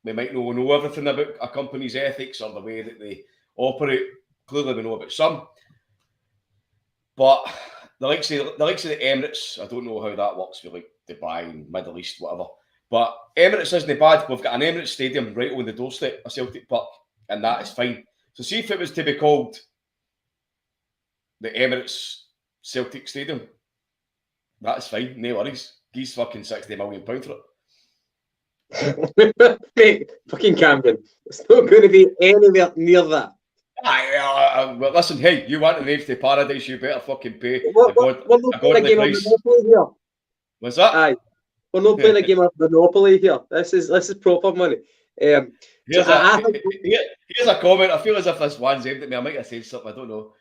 we might not know everything about a company's ethics or the way that they operate. Clearly, we know about some. But the likes of the Emirates, I don't know how that works for like Dubai and Middle East, whatever. But Emirates isn't bad. We've got an Emirates stadium right on the doorstep of Celtic Park, and that is fine. So see if it was to be called the Emirates Celtic Stadium, that is fine, no worries. He's fucking £60 million for it. Mate, fucking Cameron, it's not going to be anywhere near that. Well, listen, hey, you want to leave to Paradise, you better fucking pay We're not playing a game of Monopoly here. What's that? Aye, we're not playing a game of Monopoly here. This is proper money. Here's a comment. I feel as if this one's aimed at me. I might have said something, I don't know.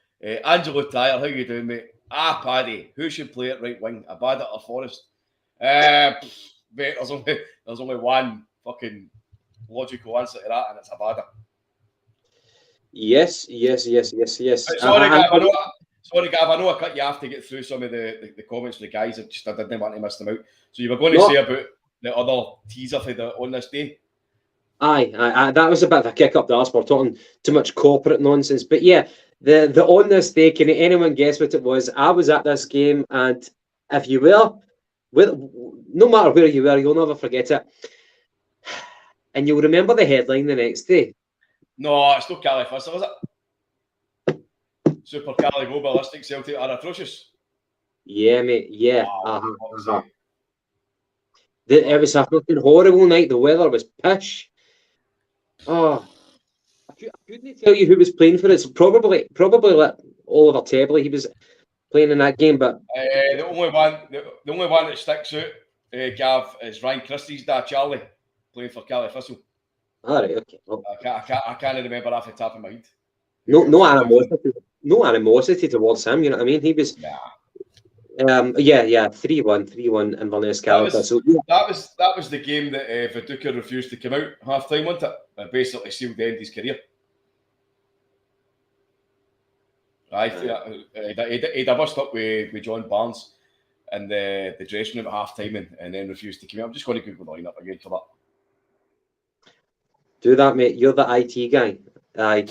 Angelo Tyre, how you doing, mate? Paddy, who should play at right wing? Abada or Forrest? Mate, there's only one fucking logical answer to that, and it's Abada. Yes. Sorry, Gav, I know I cut you off to get through some of the comments from the guys. I didn't want to miss them out. So you were going to say about the other teaser for on this day? Aye, that was a bit of a kick up the arse. We're talking too much corporate nonsense. But yeah, the on this day, can anyone guess what it was? I was at this game, and if you were, no matter where you were, you'll never forget it. And you'll remember the headline the next day. No, it's not Cali Fisser, is it? Super Cali Globalistic Celtic are atrocious. Yeah, mate. Yeah. Wow, It was a fucking horrible night. The weather was pish. Oh, I couldn't tell you who was playing for us. Probably like Oliver Tebley. He was playing in that game, but the only one that sticks out, Gav, is Ryan Christie's dad, Charlie, playing for Cali Thistle. All right, okay. Well, I can't remember off the top of my head. No animosity towards him. You know what I mean? He was. Nah. 3-1 Inverness Cali. That was the game that Viduka refused to come out half time, wasn't it? It basically sealed the end of his career. He'd bust up with John Barnes in the dressing room at half time and then refused to come out. I'm just going to Google the lineup again for that. Do that, mate. You're the IT guy. Aye.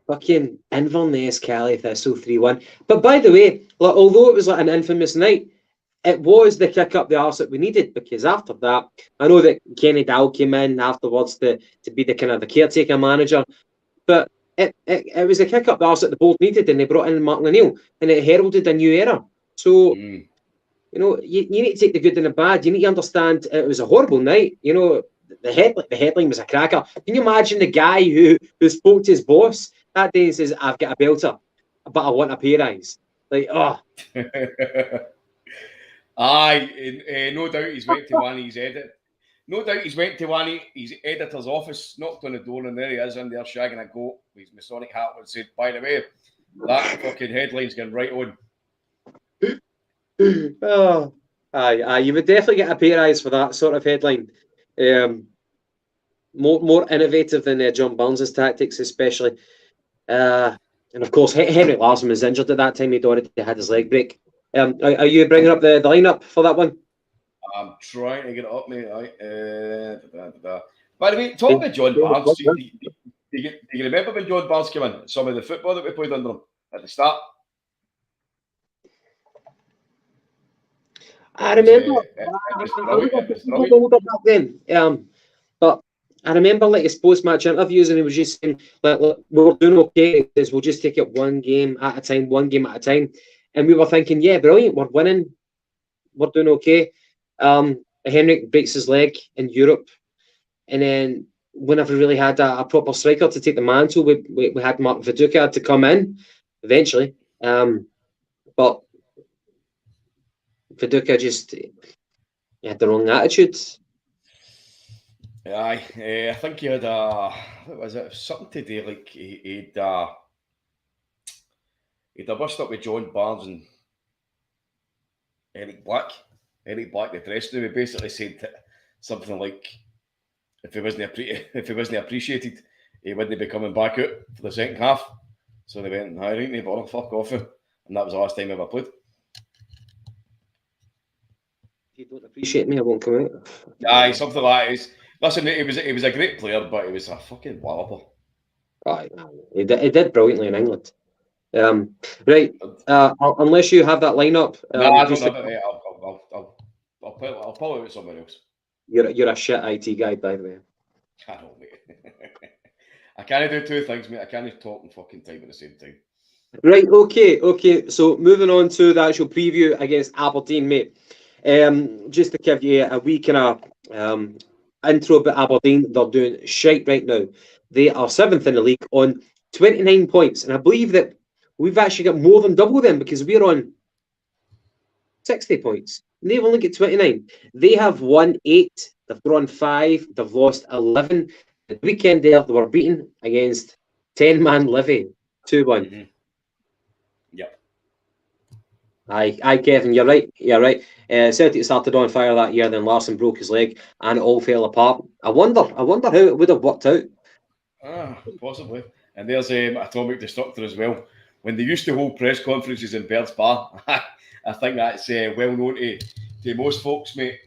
Fucking Inverness Cali Thistle 3-1. But by the way, like, although it was like an infamous night, it was the kick up the arse that we needed, because after that, I know that Kenny Dow came in afterwards to be the kind of the caretaker manager, but it was a kick up the arse that the board needed, and they brought in Mark Laniel, and it heralded a new era. So, you know, you need to take the good and the bad. You need to understand it was a horrible night. You know, the headline was a cracker. Can you imagine the guy who spoke to his boss that day and says, "I've got a belter, but I want a pay rise"? Like, oh. Aye, no doubt he's went to one of his edit. No doubt he's went to one of his editor's office, knocked on the door, and there he is in there shagging a goat with his Masonic hat and said, "By the way, that fucking headline's going right on." Oh, aye, you would definitely get a pay rise for that sort of headline. More innovative than John Barnes' tactics, especially. And of course, Henrik Larsson was injured at that time. He'd already had his leg break. Are you bringing up the lineup for that one? I'm trying to get it up, mate. By the way, talking to John Barnes, do you remember when John Barnes came in? Some of the football that we played under him at the start? I remember. But I remember like his post-match interviews, and he was just saying, like, we're doing okay. We'll just take it one game at a time. And we were thinking, yeah, brilliant, we're winning, we're doing okay. Henrik breaks his leg in Europe, and then we never really had a proper striker to take the mantle. We had Mark Viduka to come in, eventually. But Viduka just had the wrong attitude. Aye, I think he had what was it? Something to do like he'd a bust up with John Barnes and Eric Black, the dressing room. He basically said something like, if he wasn't appreciated, he wouldn't be coming back out for the second half. So they went, "I ain't no bother, fuck off," and that was the last time I ever played. If you don't appreciate me, I won't come out. Aye, something like that. Listen, he was a great player, but he was a fucking walloper. Aye, he did brilliantly in England. Right, unless you have that lineup. No, I don't have it. I'll pull it out somewhere else. You're a shit IT guy, by the way. I know, mate. I can't do two things, mate. I can't talk and fucking type at the same time. Right, okay. So moving on to the actual preview against Aberdeen, mate. Just to give you a wee kind of intro about Aberdeen, they're doing shite right now. They are 7th in the league on 29 points, and I believe that we've actually got more than double them because we're on 60 points. And they've only got 29. They have won 8, they've drawn 5, they've lost 11. The weekend there, they were beaten against 10-man Livy, 2-1. Mm-hmm. Yep. Aye, Kevin, you're right. Celtic started on fire that year, then Larson broke his leg, and it all fell apart. I wonder how it would have worked out. Possibly. And there's Atomic Destructor as well. When they used to hold press conferences in Bird's Bar, I think that's well known to most folks, mate.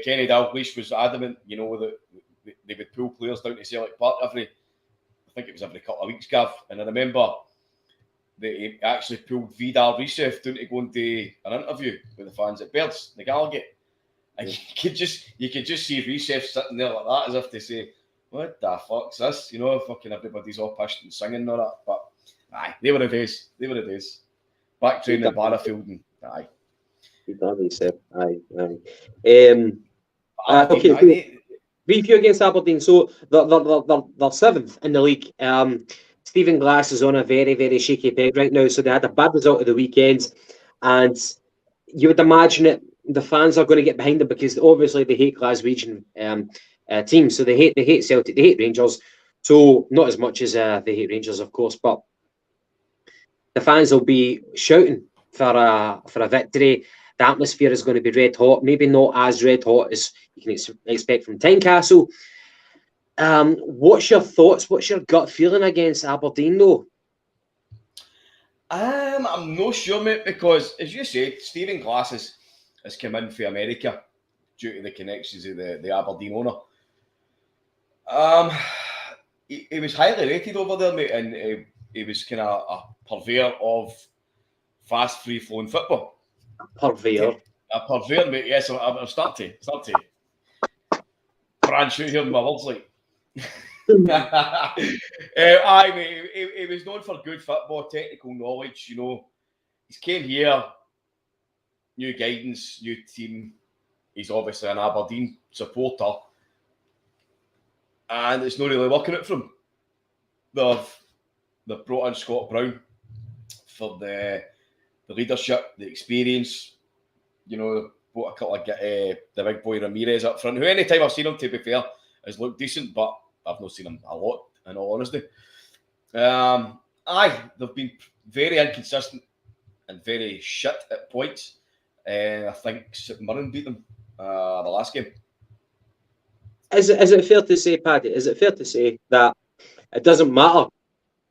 Kenny Dalglish was adamant, that they would pull players down to Celtic Park every couple of weeks, Gav. And I remember they actually pulled Vidal Risef down to go and do an interview with the fans at Birds, the Gallagher. And you could just see Risef sitting there like that, as if to say, "What the fuck's this?" Fucking everybody's all pissed and singing and all that. But aye, they were the days. Back training at Barrafield and aye. Vidal Risef, aye. Okay. Review against Aberdeen. So they're 7th in the league. Stephen Glass is on a very, very shaky peg right now. So they had a bad result of the weekend, and you would imagine that the fans are going to get behind them because obviously they hate Glaswegian teams. So they hate Celtic, they hate Rangers. So not as much as they hate Rangers, of course, but the fans will be shouting for a victory. The atmosphere is going to be red hot, maybe not as red hot as you can expect from Tynecastle. What's your thoughts? What's your gut feeling against Aberdeen, though? I'm not sure, mate, because as you said, Stephen Glass has come in for America due to the connections of the Aberdeen owner. He was highly rated over there, mate, and he was kind of a purveyor of fast, free-flowing football. A purveyor, mate. Yes, I'm starting to branch out here in my words, like. Aye, mate. He was known for good football, technical knowledge. He's came here, new guidance, new team. He's obviously an Aberdeen supporter, and it's not really working out for him. They've brought in Scott Brown for the leadership, the experience. Brought a couple of the big boy Ramirez up front, who anytime I've seen him, to be fair, has looked decent, but I've not seen him a lot, in all honesty. They've been very inconsistent and very shit at points. I think St Mirren beat them the last game. Is it fair to say, Paddy, that it doesn't matter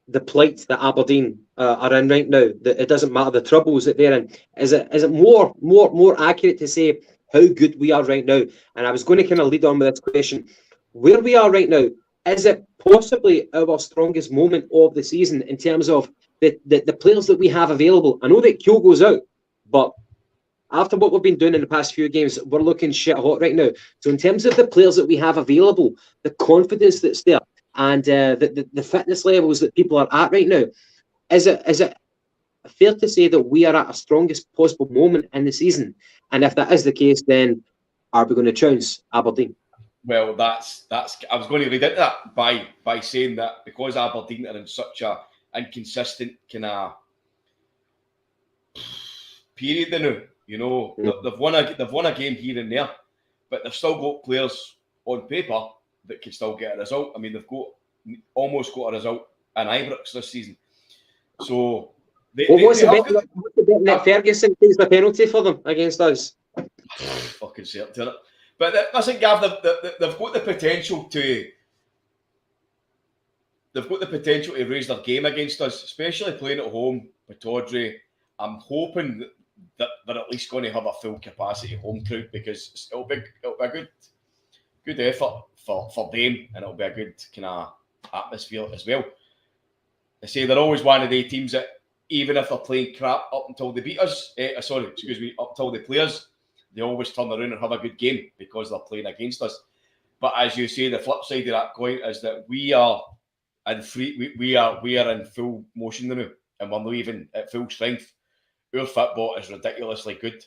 the plight that Aberdeen are in right now, that it doesn't matter the troubles that they're in? Is it more accurate to say how good we are right now? And I was going to kind of lead on with this question. Where we are right now, is it possibly our strongest moment of the season in terms of the players that we have available? I know that Kyogo's out, but after what we've been doing in the past few games, we're looking shit hot right now. So in terms of the players that we have available, the confidence that's there, and the fitness levels that people are at right now, is it fair to say that we are at our strongest possible moment in the season? And if that is the case, then are we going to trounce Aberdeen? Well, that's. I was going to read into that by saying that because Aberdeen are in such a inconsistent kind of period now. You know, they've won a game here and there, but they've still got players on paper that can still get a result. I mean, they've almost got a result in Ibrox this season. So, what's the bet that Ferguson takes the penalty for them against us? Fucking certain, it. But listen, Gav, they've got the potential to. They've got the potential to raise their game against us, especially playing at home with Tawdry. I'm hoping that they're at least going to have a full capacity home crowd, because it'll be a good effort for them, and it'll be a good kind of atmosphere as well. I say they're always one of the teams that, even if they're playing crap up until they beat us, up until they play us, they always turn around and have a good game because they're playing against us. But as you say, the flip side of that coin is that we are in full motion now, and we're not even at full strength. Our football is ridiculously good.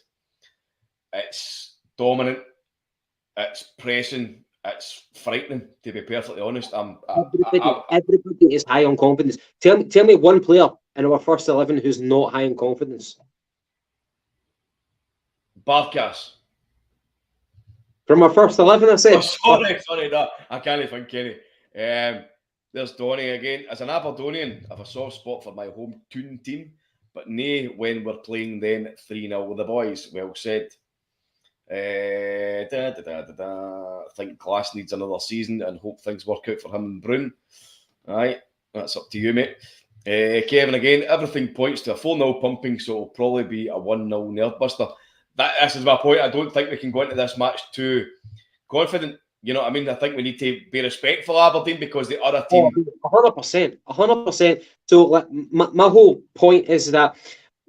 It's dominant. It's pressing. It's frightening, to be perfectly honest. Everybody is high on confidence. Tell me one player in our first 11 who's not high on confidence. Barkas. From our first 11, I said. Oh, sorry, no, I can't think any. There's Donny again. As an Aberdonian, I have a soft spot for my home toon team, but nay when we're playing them 3-0 with the boys. Well said. I think Glass needs another season and hope things work out for him and Brun. Aye, that's up to you, mate. Kevin again, everything points to a 4-0 pumping, so it'll probably be a 1-0 nerve-buster. This is my point. I don't think we can go into this match too confident. You know what I mean? I think we need to be respectful of Aberdeen because the other team... 100%. So like, my whole point is that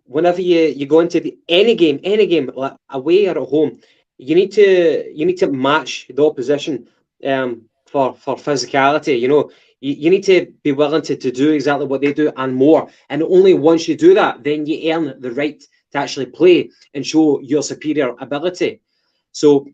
whenever you go into any game, like away or at home, you need to match the opposition for physicality. You know, you need to be willing to do exactly what they do and more. And only once you do that, then you earn the right to actually play and show your superior ability. So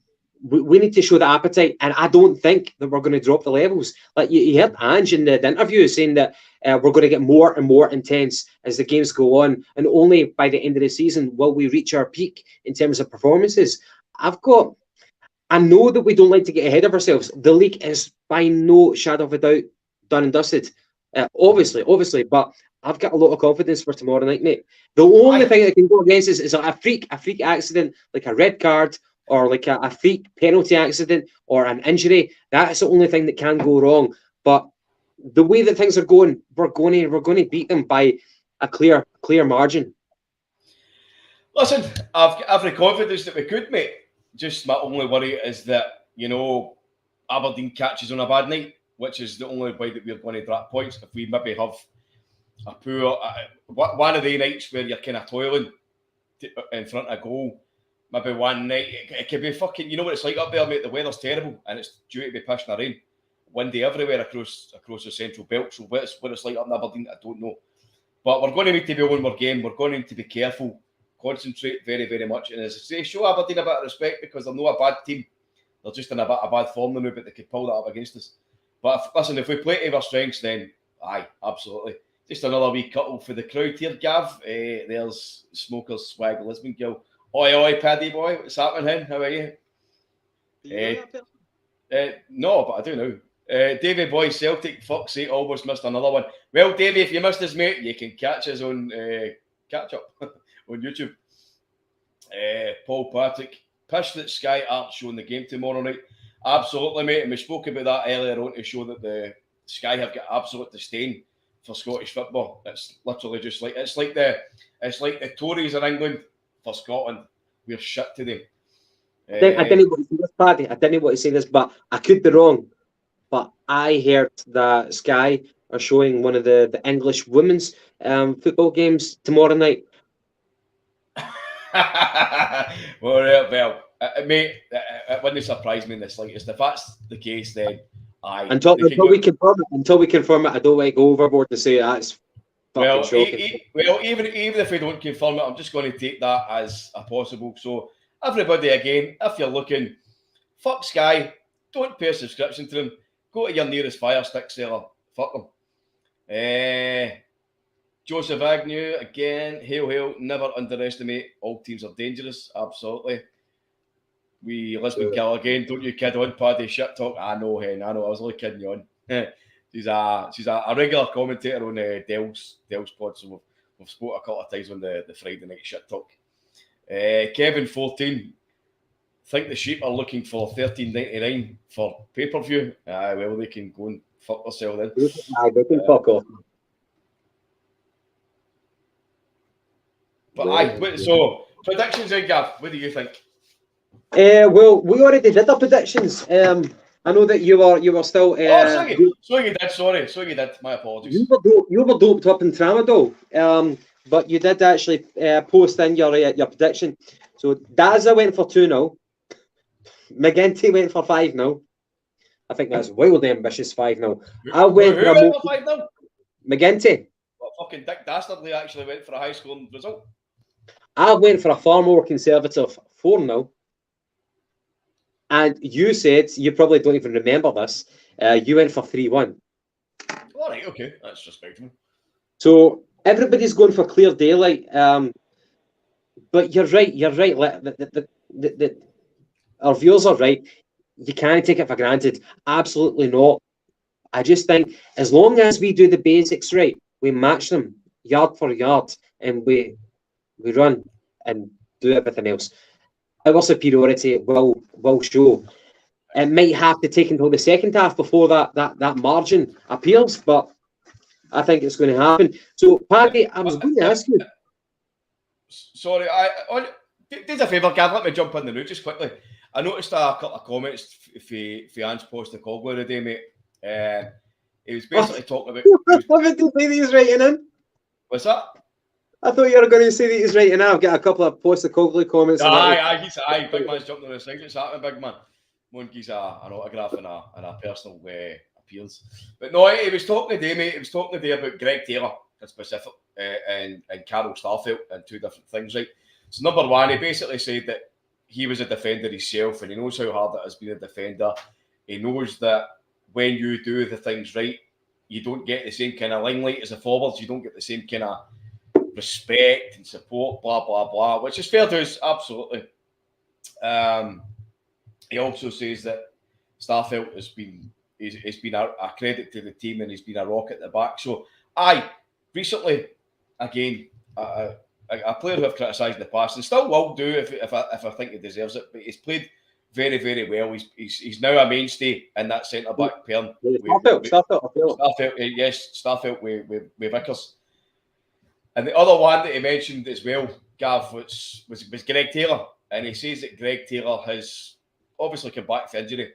we need to show the appetite, and I don't think that we're going to drop the levels. Like you heard Ange in the interview saying that we're going to get more and more intense as the games go on, and only by the end of the season will we reach our peak in terms of performances. I know that we don't like to get ahead of ourselves. The league is by no shadow of a doubt done and dusted. Obviously, but I've got a lot of confidence for tomorrow night, mate. The only thing that can go against us is a freak accident, like a red card, or like a freak penalty accident, or an injury. That's the only thing that can go wrong. But the way that things are going, we're going to beat them by a clear margin. Listen, I've got every confidence that we could, mate. Just my only worry is that, you know, Aberdeen catches on a bad night, which is the only way that we're going to drop points. If we maybe have a poor one of the nights where you're kind of toiling in front of goal, maybe one night it could be fucking, you know what it's like up there, mate. The weather's terrible and it's due to be pissing rain, windy everywhere across the central belt. So what it's like up in Aberdeen, I don't know. But we're going to need to be on more game. We're going to need to be careful, concentrate very, very much, and as I say, show Aberdeen a bit of respect because they're not a bad team. They're just in a bit of bad form now, but they could pull that up against us. But if we play to our strengths, then aye, absolutely. Just another wee couple for the crowd here, Gav. There's Smokers Swag Lisbon Gill. Oi, Paddy boy, what's happening, hen? How are you? No, but I do know. Davey boy, Celtic, fuck's sake, almost missed another one. Well, Davey, if you missed us, mate, you can catch us on catch up on YouTube. Paul Patrick, pish that Sky aren't showing the game tomorrow night. Absolutely, mate. And we spoke about that earlier on to show that the Sky have got absolute disdain for Scottish football. It's literally just like it's like the Tories in England for Scotland. We're shit to them. I didn't want to say this, Paddy. I didn't want to say this, but I could be wrong. But I heard that Sky are showing one of the English women's football games tomorrow night. Well, mate, it wouldn't surprise me in the slightest. If that's the case, then aye. Until we confirm it, I don't want to go overboard to say that's fucking shocking. Even if we don't confirm it, I'm just going to take that as a possible. So everybody, again, if you're looking, fuck Sky, don't pay a subscription to them. Go to your nearest Fire Stick seller. Fuck them. Joseph Agnew, again, hail, never underestimate. All teams are dangerous, absolutely. Lisbon Kill again, don't you kid on, Paddy, shit talk. I know, Hen, I know, I was only kidding you on. She's a regular commentator on Dell's pod, so we've spoke a couple of times on the Friday night shit talk. Kevin 14, think the sheep are looking for $13.99 for pay-per-view. Well, they can go and fuck themselves then. They can fuck off. But so predictions then, Gav, what do you think? Well, we already did our predictions. I know that you were still. So you did. My apologies. You were doped up in tramadol. But you did actually post in your prediction. So Daza went for 2-0. McGinty went for 5-0. I think that's wildly ambitious 5-0. I went for 5-0. McGinty. Well, fucking Dick Dastardly actually went for a high scoring result. I went for a far more conservative 4-0. And you said, you probably don't even remember this, you went for 3-1. All right, okay, that's respectable. So everybody's going for clear daylight. But you're right. Our viewers are right. You can't take it for granted. Absolutely not. I just think as long as we do the basics right, we match them yard for yard, and we run and do everything else, our superiority will show. It might have to take until the second half before that margin appears, but I think it's going to happen. So, Paddy, I was going to ask you. Sorry, do a favour, Gav, let me jump in the route just quickly. I noticed a couple of comments for Hans Postecoglou today, mate. He was basically talking about. What did you say that he's writing in? What's that? I thought you were going to say that he's writing in. I've got a couple of Postecoglou comments. Aye, big man's jumping on his things. It's happening, big man. Monkey's an autograph and a personal appearance. But no, he was talking today, mate. He was talking today about Greg Taylor in specific and Carol Starfelt and two different things, right? So number one, he basically said that he was a defender himself and he knows how hard it is being a defender. He knows that when you do the things right, you don't get the same kind of limelight as the forwards. You don't get the same kind of respect and support, blah, blah, blah, which is fair to us, absolutely. He also says that Starfelt has been a credit to the team and he's been a rock at the back. So, recently, again, a player who I've criticised in the past and still will do if I think he deserves it, but he's played very, very well. He's now a mainstay in that centre back pair. Starfelt with Vickers. And the other one that he mentioned as well, Gav, was Greg Taylor, and he says that Greg Taylor has obviously come back from injury,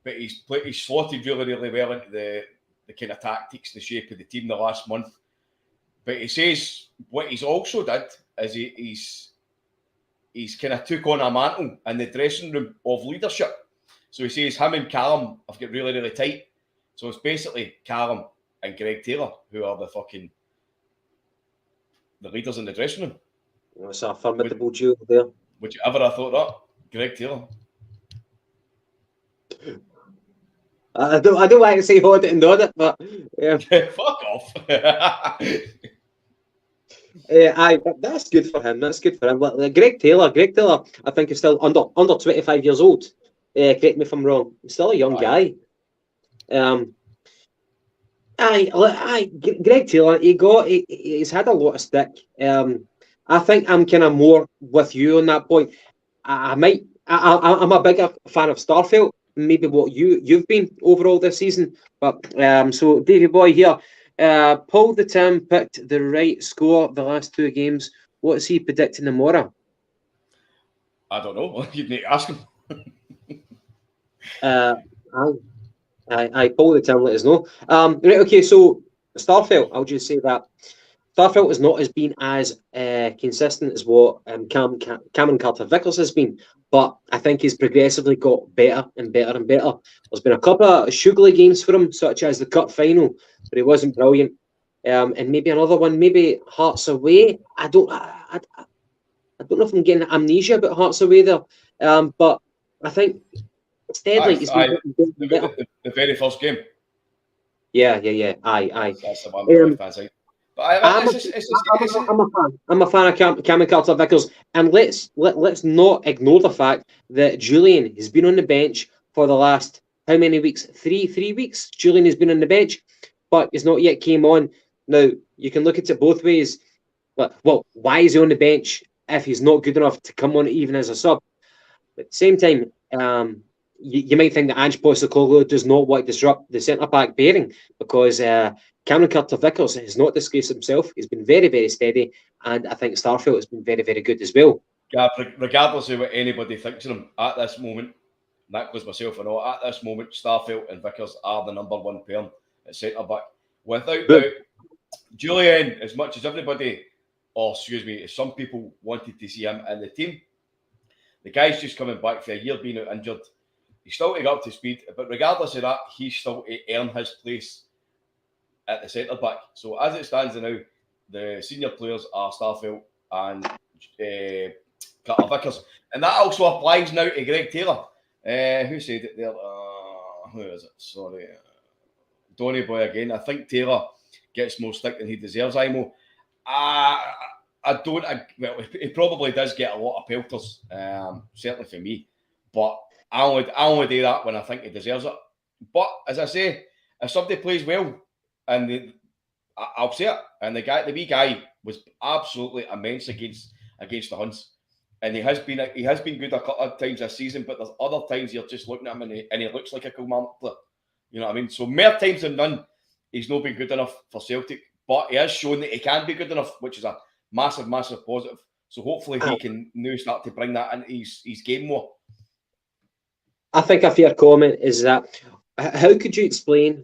but he's slotted really, really well into the kind of tactics, the shape of the team the last month. But he says what he's also did is he's kind of took on a mantle in the dressing room of leadership. So he says him and Callum have got really, really tight. So it's basically Callum and Greg Taylor who are the leaders in the dressing room. It's a formidable duo there. Would you ever have thought that? Greg Taylor. I don't like to say hold it and nod it, but fuck off. That's good for him. That's good for him. Greg Taylor, I think is still under 25 years old. Correct me if I'm wrong. He's still a young guy. Greg Taylor, he's had a lot of stick. I think I'm kind of more with you on that point. I'm a bigger fan of Starfelt, maybe what you've been overall this season. But so Davey Boy here, Paul the Tim picked the right score the last two games. What is he predicting tomorrow? I don't know. You'd need to ask him. I Paul the Tim let us know. Right, okay, so Starfelt, I'll just say that Starfelt has not been as consistent as what Cameron Carter-Vickers has been, but I think he's progressively got better and better and better. There's been a couple of sugary games for him, such as the cup final, but he wasn't brilliant. And maybe another one, maybe Hearts away. I don't know if I'm getting amnesia about Hearts away there, but I think steadily he's been better. The very first game. Yeah. Aye. That's the one. But I'm a fan of Cameron Carter-Vickers, and let's not ignore the fact that Julian has been on the bench for the last how many weeks? Three weeks. Julian has been on the bench, but he's not yet came on. Now you can look at it both ways. But well, why is he on the bench if he's not good enough to come on even as a sub? But at the same time, you might think that Ange Postecoglou does not want to disrupt the centre back pairing because Cameron Carter-Vickers has not disgraced himself. He's been very, very steady, and I think Starfelt has been very, very good as well. Yeah, regardless of what anybody thinks of him at this moment, that goes myself and all. At this moment, Starfelt and Vickers are the number one pair at centre back, without doubt. Julian, as much as everybody, as some people wanted to see him in the team, the guy's just coming back for a year being out injured. He's still to get up to speed, but regardless of that, he's still to earn his place at the centre back. So as it stands now, the senior players are Starfelt and Carter Vickers, and that also applies now to Greg Taylor. Who said it there? Who is it? Sorry, Donny Boy again. I think Taylor gets more stick than he deserves. Imo. I don't. Well, he probably does get a lot of pelters, certainly for me. But I only do that when I think he deserves it. But as I say, if somebody plays well, and I'll say it, and the wee guy was absolutely immense against the Hunts, and he has been good a couple of times this season. But there's other times you're just looking at him and he looks like a Kilmarnock player. You know what I mean? So more times than none, he's not been good enough for Celtic, but he has shown that he can be good enough, which is a massive, massive positive. So hopefully he can now start to bring that into his game more. I think a fair comment is that how could you explain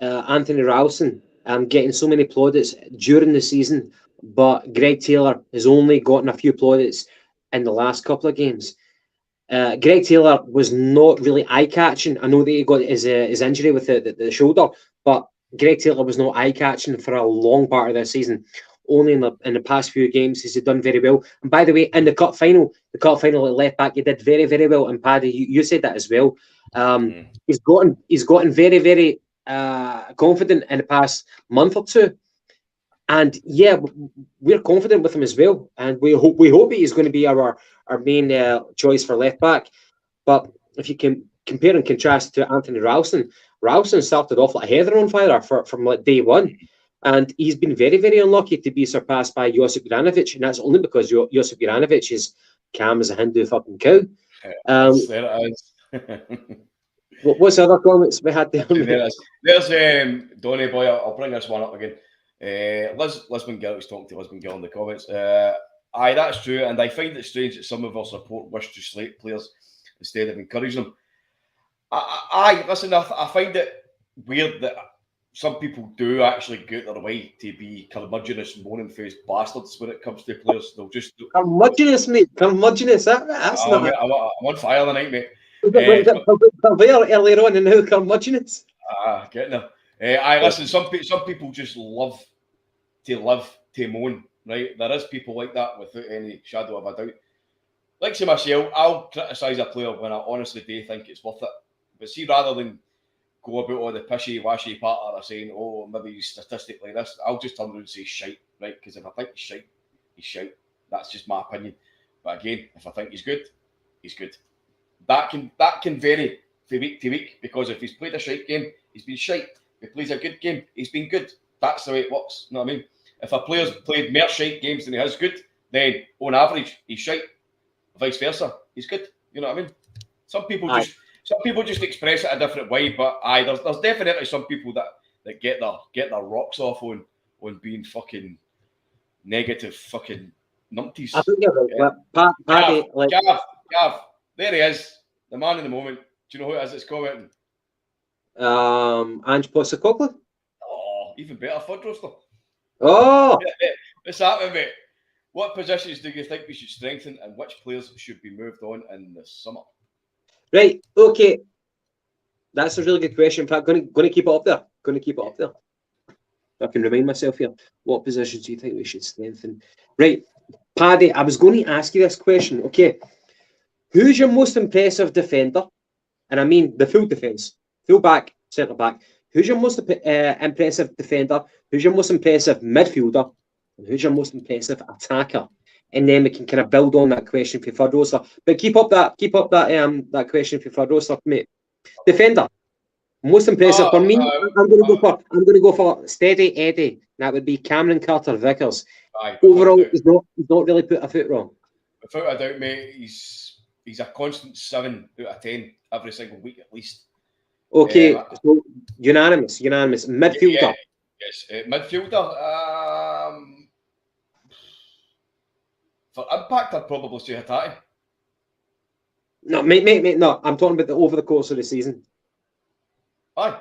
Anthony Ralston getting so many plaudits during the season, but Greg Taylor has only gotten a few plaudits in the last couple of games? Greg Taylor was not really eye-catching. I know that he got his injury with the shoulder, but Greg Taylor was not eye-catching for a long part of this season. Only in the past few games has he done very well. And by the way, in the cup final at left back, he did very, very well. And Paddy, you said that as well. He's gotten very, very confident in the past month or two. And yeah, we're confident with him as well. And we hope he's going to be our main choice for left back. But if you can compare and contrast to Anthony Ralston started off like a heather on fire from like day one. And he's been very, very unlucky to be surpassed by Josip Juranovic, and that's only because Josip Juranovic is calm as a Hindu fucking cow. There it is. What's the other comments we had there? There's Donny Boy. I'll bring this one up again. Lisbon Girl was talking to Lisbon Girl in the comments. Aye, that's true, and I find it strange that some of our support wish to slate players instead of encouraging them. Listen, I find it weird that some people do actually go their way to be curmudgeonous, moaning-faced bastards when it comes to players. They'll just curmudgeonous, mate. Curmudgeonous. That's not. Mate, I'm on fire tonight, mate. Earlier on, and now curmudgeonous. Getting there. Listen. Some people just love to moan. Right? There is people like that without any shadow of a doubt. Like say myself, I'll criticise a player when I honestly do think it's worth it. But see, rather than go about all the pishy-washy part of saying, oh, maybe he's statistically this, I'll just turn around and say shite, right? Because if I think he's shite. That's just my opinion. But again, if I think he's good, he's good. That can vary from week to week, because if he's played a shite game, he's been shite. If he plays a good game, he's been good. That's the way it works. You know what I mean? If a player's played more shite games than he has good, then on average, he's shite. Vice versa, he's good. You know what I mean? Some people just express it a different way, but there's definitely some people that get their rocks off on being fucking negative fucking numpties. I think you're right. Paddy, Gav, there he is, the man in the moment. Do you know who it is that's commenting? Ange Postecoglou. Oh, even better, Fud Roaster. Oh, what's happening, mate? What positions do you think we should strengthen, and which players should be moved on in the summer? Right, okay. That's a really good question. In fact, going to keep it up there. I can remind myself here. What positions do you think we should strengthen? Right, Paddy, I was going to ask you this question. Okay, who's your most impressive defender? And I mean the full defence. Full back, centre back. Who's your most impressive defender who's your most impressive midfielder, and who's your most impressive attacker, and then we can kind of build on that question for third roster. But keep up that question for third roster, mate. Defender, most impressive for me. I'm going to go for Steady Eddie. That would be Cameron Carter-Vickers. Overall, he's not really put a foot wrong. Without a doubt, mate, he's a constant 7 out of 10 every single week at least. Okay, so unanimous. Midfielder. Yes, midfielder. For impact, I'd probably say Hatate. No, mate, no. I'm talking about over the course of the season. Aye.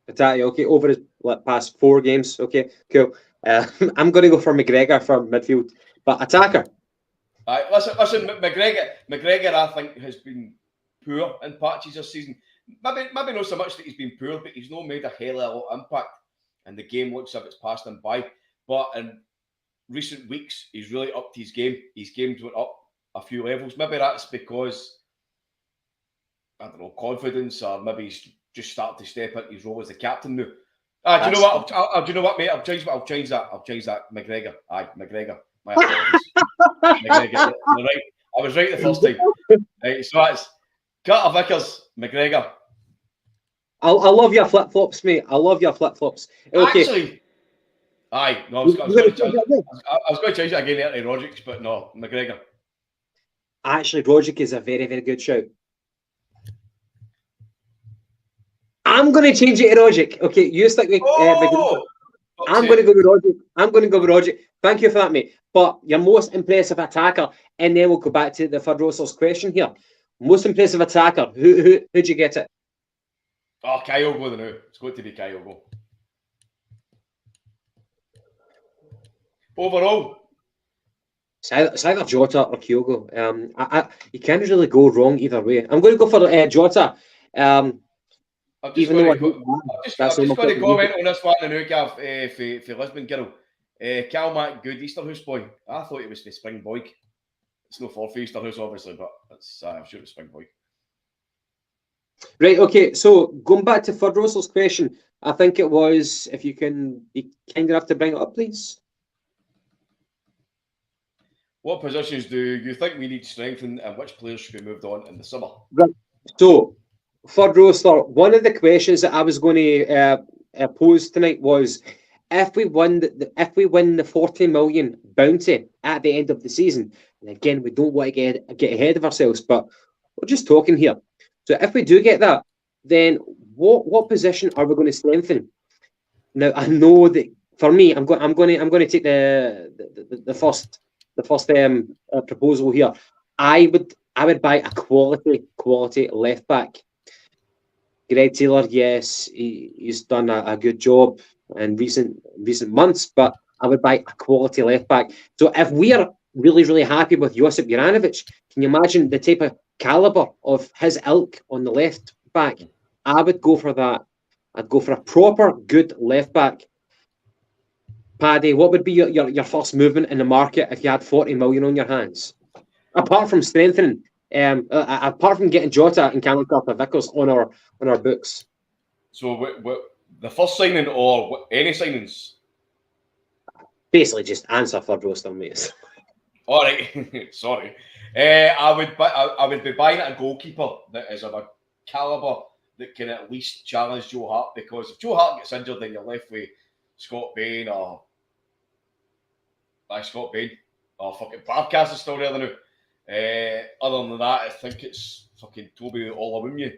Hatate, okay, over his past 4 games. Okay, cool. I'm going to go for McGregor from midfield, but attacker. Aye, listen, McGregor, I think, has been poor in patches this season. Maybe not so much that he's been poor, but he's not made a hell of a lot of impact, and the game looks as if it's passed him by. But in recent weeks, he's really upped his game. His game's went up a few levels. Maybe that's because, I don't know, confidence, or maybe he's just started to step into his role as the captain now. Do you know what? Do you know what, mate? I'll change that. McGregor. Aye, McGregor. My apologies. McGregor. You're right. I was right the first time. Right, so that's Carter Vickers, McGregor. I love your flip flops, mate. I love your flip flops. Okay. Actually, aye. No, I was going to change it again to Roderick, but no, McGregor. Actually, Roderick is a very, very good shout. I'm going to change it to Roderick. Okay, you stick with McGregor. I'm going to go with Roderick. Thank you for that, mate. But your most impressive attacker, and then we'll go back to the third roster's question here. Most impressive attacker. Who'd you get it? Oh, Kyogo the now. It's going to be Kyogo. Overall, it's either Jota or Kyogo. You can't really go wrong either way. I'm going to go for Jota. I'm just going to comment on this one now, Gav, for Lisbon girl. Cal Mac, good Easterhouse boy. I thought it was for Springboy. It's no for Easterhouse, obviously, but I'm sure it's Springboy. Right, okay, so going back to third roster's question, I think it was, if you can be kind enough to bring it up, please. What positions do you think we need to strengthen, and which players should be moved on in the summer? Right, so third roster, one of the questions that I was going to pose tonight was, if we win the 40 million bounty at the end of the season, and again, we don't want to get ahead of ourselves, but we're just talking here. So if we do get that, then what position are we going to strengthen? Now I know that for me, I'm going to take the first proposal here. I would buy a quality left back. Greg Taylor, yes, he's done a good job in recent months, but I would buy a quality left back. So if we are really, really happy with Josip Juranovic, can you imagine the type of caliber of his ilk on the left back? I would go for that. I'd go for a proper good left back. Paddy, what would be your first movement in the market if you had 40 million on your hands? Apart from strengthening, apart from getting Jota and Cameron Carter-Vickers on our books. So the first signing or any signings? Basically, just answer third roster, mate. All right, sorry. I would be buying a goalkeeper that is of a calibre that can at least challenge Joe Hart, because if Joe Hart gets injured, then you're left with Scott Bain or fucking Barkas is still there now. Other than that, I think it's fucking Toby Olawunye.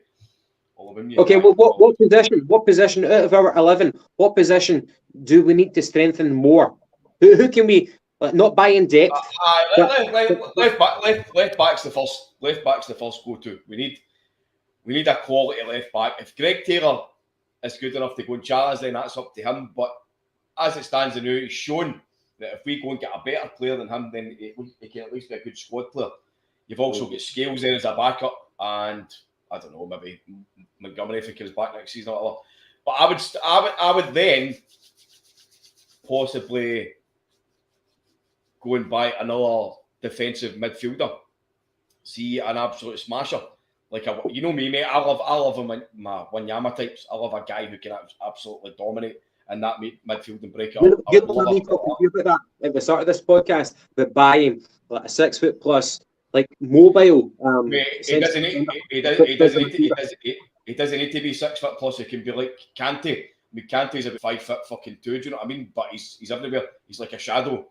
Okay, well, what position out of our 11? What position do we need to strengthen more? Who can we not buy in depth? Left back's the first go to. We need a quality left back. If Greg Taylor is good enough to go and challenge, then that's up to him. But as it stands now, he's shown that if we go and get a better player than him, then he can at least be a good squad player. You've also got Scales there as a backup, and I don't know, maybe Montgomery if he comes back next season or whatever. But I would then possibly go and buy another defensive midfielder. See an absolute smasher. Like you know me, mate. I love my Wanyama types. I love a guy who can absolutely dominate in that midfield and break it You up. know what we talked about that at the start of this podcast, about buying like a 6 foot plus, like mobile. He doesn't need to be 6 foot plus. He can be like Kante. I mean, Kante's about 5 foot fucking 2. Do you know what I mean? But he's everywhere. He's like a shadow.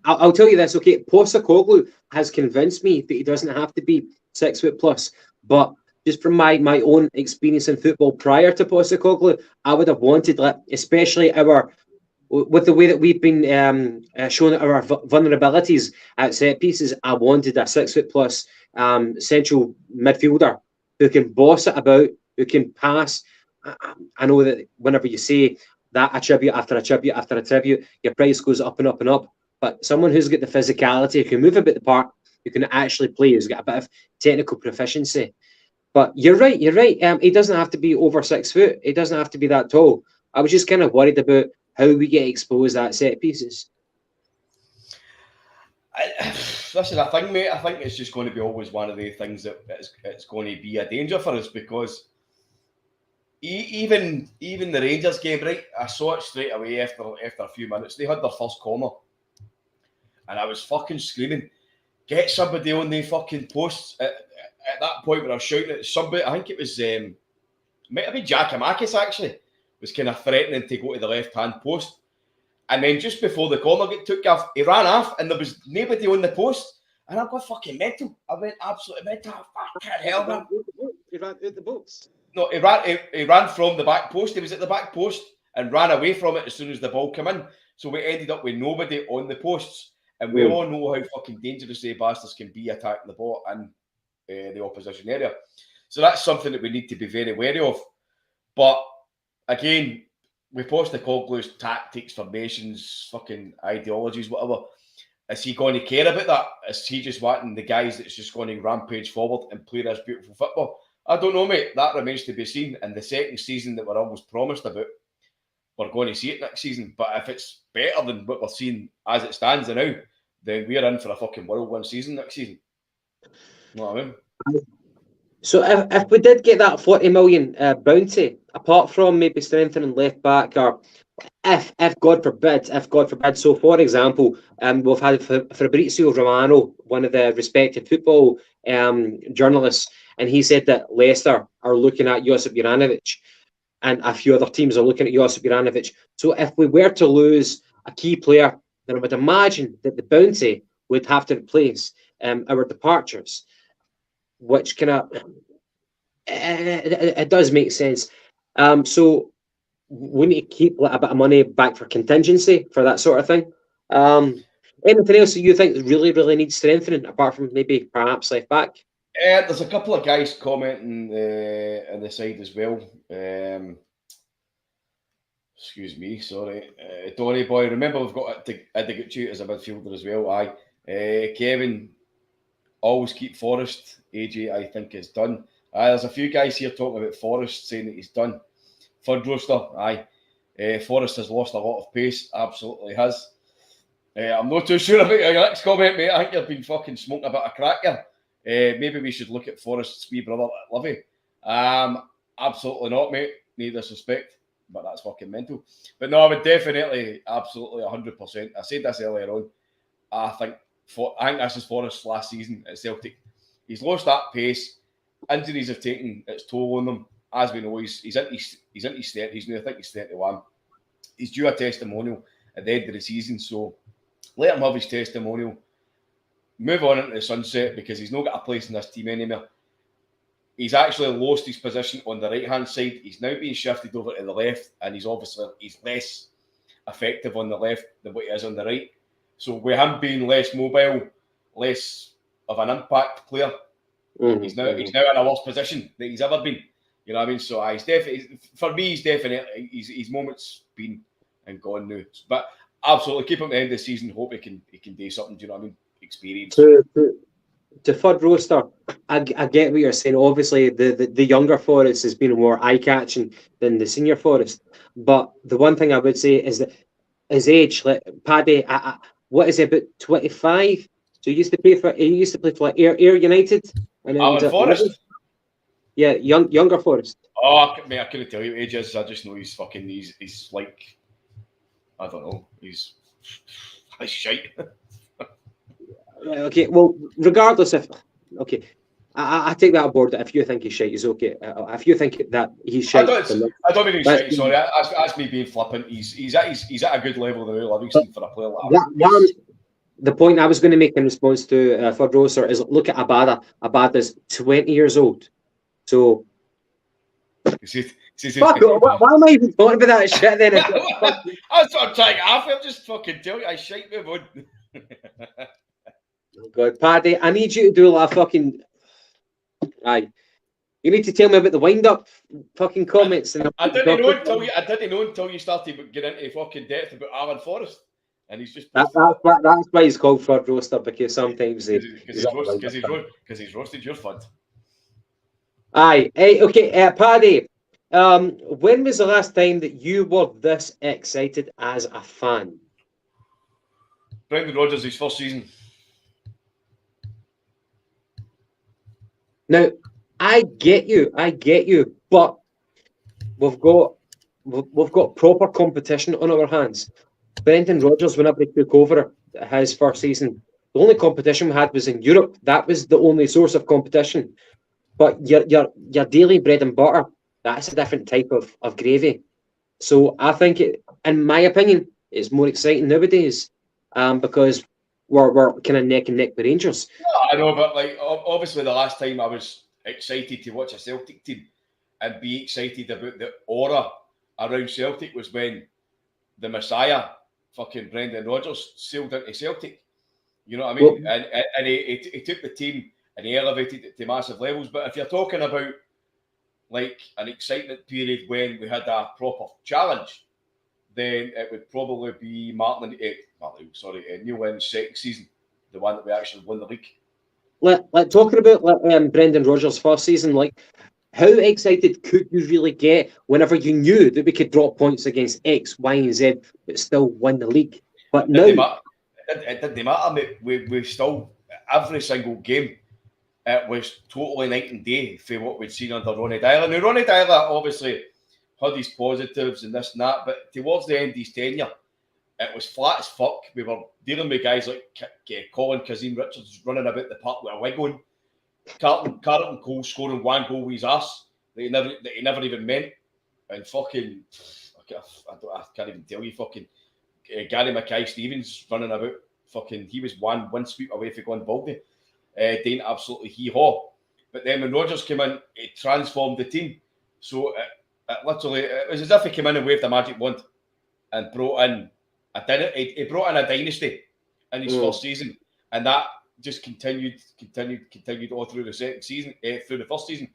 I'll tell you this, okay? Postecoglou has convinced me that he doesn't have to be 6 foot plus, but just from my own experience in football prior to Postecoglou, I would have wanted, like, especially with the way that we've been showing our vulnerabilities at set pieces, I wanted a 6 foot plus central midfielder who can boss it about, who can pass. I know that whenever you say that attribute after attribute after attribute, your price goes up and up and up. But someone who's got the physicality, who can move about the park, who can actually play, who's got a bit of technical proficiency. But you're right. He doesn't have to be over 6 foot. He doesn't have to be that tall. I was just kind of worried about how we get exposed at set pieces. Listen, I think, mate, it's just going to be always one of the things that it's going to be a danger for us, because even the Rangers game, right? I saw it straight away after a few minutes. They had their first corner, and I was fucking screaming, "Get somebody on the fucking posts!" At that point, when I was shouting at somebody, I think it was might have been Giacomakis actually, was kind of threatening to go to the left-hand post, and then just before the corner get took off, he ran off, and there was nobody on the post, and I got fucking mental. I went absolutely mental. Fucking hell, man! He ran out the box. No, he ran from the back post. He was at the back post and ran away from it as soon as the ball came in. So we ended up with nobody on the posts, and we all know how fucking dangerous they bastards can be attacking the ball in the opposition area. So that's something that we need to be very wary of. But again, with Postecoglou's tactics, formations, fucking ideologies, whatever, is he going to care about that? Is he just wanting the guys that's just going to rampage forward and play this beautiful football? I don't know, mate. That remains to be seen. And the second season that we're almost promised about, we're going to see it next season. But if it's better than what we're seeing as it stands now, then we're in for a fucking whirlwind season next season. You know what I mean? So if we did get that 40 million bounty, apart from maybe strengthening left back, or if God forbid, so for example, we've had Fabrizio Romano, one of the respected football journalists, and he said that Leicester are looking at Josip Juranovic, and a few other teams are looking at Josip Juranovic. So if we were to lose a key player, then I would imagine that the bounty would have to replace our departures, which kind of it does make sense. So we need to keep a bit of money back for contingency for that sort of thing. Anything else that you think really needs strengthening, apart from maybe perhaps left back? There's a couple of guys commenting on the side as well. Excuse me, sorry. Donny boy, remember we've got Etiquette as a midfielder as well. Aye. Kevin, always keep Forrest. AJ, I think, is done. There's a few guys here talking about Forrest, saying that he's done. Third roaster, aye. Forrest has lost a lot of pace, absolutely has. I'm not too sure about your next comment, mate. I think you've been fucking smoking a bit of crack here. Maybe we should look at Forrest's wee brother, Livy. Absolutely not, mate. No disrespect, but that's fucking mental. But no, I would definitely, absolutely, 100%. I said this earlier on. I think this is Forrest's last season at Celtic. He's lost that pace. Injuries have taken its toll on them. As we know, he's in his 30s now. I think he's 31. He's due a testimonial at the end of the season, so let him have his testimonial. Move on into the sunset, because he's not got a place in this team anymore. He's actually lost his position on the right-hand side. He's now being shifted over to the left, and he's less effective on the left than what he is on the right. So with him being less mobile, less of an impact player, he's now in a worse position than he's ever been. You know what I mean? So he's definitely, for me, his moment's been and gone now. But absolutely, keep him at the end of the season. Hope he can do something. Do you know what I mean? Experience. To third roster, I get what you're saying. Obviously, the younger Forrest has been more eye-catching than the senior Forrest. But the one thing I would say is that his age, like Paddy, what is he, about 25? So he used to play for like Ayr United. And then, Forrest? Yeah, younger Forrest. Oh, mate, I couldn't tell you what age is. I just know he's fucking. He's like, I don't know. He's shite. Right, okay, well, regardless if... Okay, I take that aboard that if you think he's shite, he's okay. If you think that he's shite... I don't mean he's shite, sorry. That's me being flippant. He's at a good level than Livingston for a player like that. The point I was going to make in response to for Roser is look at Abada. Abada's 20 years old. So... Why am I even talking about that shit then? That's what I'm trying to get off. I'm just fucking telling you, I shite me, bud. Oh God, Paddy, I need you to do a lot of fucking... Aye. You need to tell me about the wind-up fucking comments. I didn't know until you started getting into fucking depth about Alan Forrest. And he's just... That's why he's called Fud Roaster, because sometimes he's roasted your fud. Aye. Hey, okay, Paddy, when was the last time that you were this excited as a fan? Brendan Rodgers, his first season. Now, I get you, but we've got proper competition on our hands. Brendan Rodgers, whenever he took over his first season, the only competition we had was in Europe. That was the only source of competition. But your daily bread and butter, that's a different type of gravy. So I think, in my opinion, it's more exciting nowadays because we're kind of neck and neck with Rangers. I know, but like obviously the last time I was excited to watch a Celtic team and be excited about the aura around Celtic was when the Messiah, fucking Brendan Rodgers, sailed into Celtic. You know what I mean? Well, and he took the team and he elevated it to massive levels. But if you're talking about like an excitement period when we had a proper challenge, then it would probably be Neil Lennon's second season, the one that we actually won the league. Like talking about Brendan Rodgers' first season, like how excited could you really get whenever you knew that we could drop points against X, Y, and Z, but still win the league? But now it didn't matter, mate. We still every single game. It was totally night and day for what we'd seen under Ronnie Dyler. Now, Ronnie Dyler obviously had his positives and this and that, but towards the end of his tenure, it was flat as fuck. We were dealing with guys like Colin Kazim Richards running about the park with a wig on. Carlton Cole scoring one goal with his ass that he never even meant. And fucking, I can't even tell you, fucking Gary Mackay-Stevens running about. Fucking, he was one sweep away from going baldy. Doing absolutely hee-haw. But then when Rodgers came in, it transformed the team. So it was as if he came in and waved a magic wand and brought in he brought in a dynasty in his first season, and that just continued all through the second season, through the first season.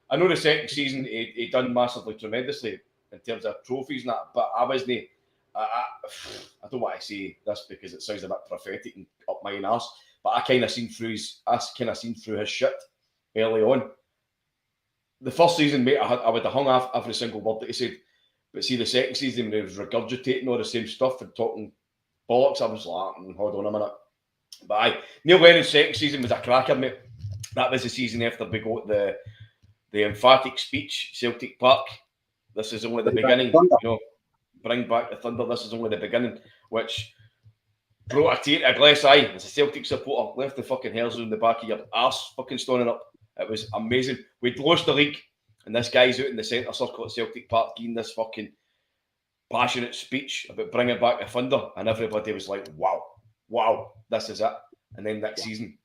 I know the second season he done massively tremendously in terms of trophies and that, but I wasn't. I don't want to say this because it sounds a bit prophetic and up my arse, but I kind of seen through his shit early on. The first season, mate, I would have hung off every single word that he said. But see, the second season, when he was regurgitating all the same stuff and talking bollocks, I was like, hold on a minute. But Neil Lennon's second season was a cracker, mate. That was the season after we got the emphatic speech, Celtic Park. This is only the beginning, you know. Bring back the thunder. This is only the beginning, which brought a tear to a glass eye as a Celtic supporter. Left the fucking hairs on the back of your arse fucking standing up. It was amazing. We'd lost the league, and this guy's out in the centre circle at Celtic Park giving this fucking passionate speech about bringing back the thunder, and everybody was like, wow, this is it. And then next season.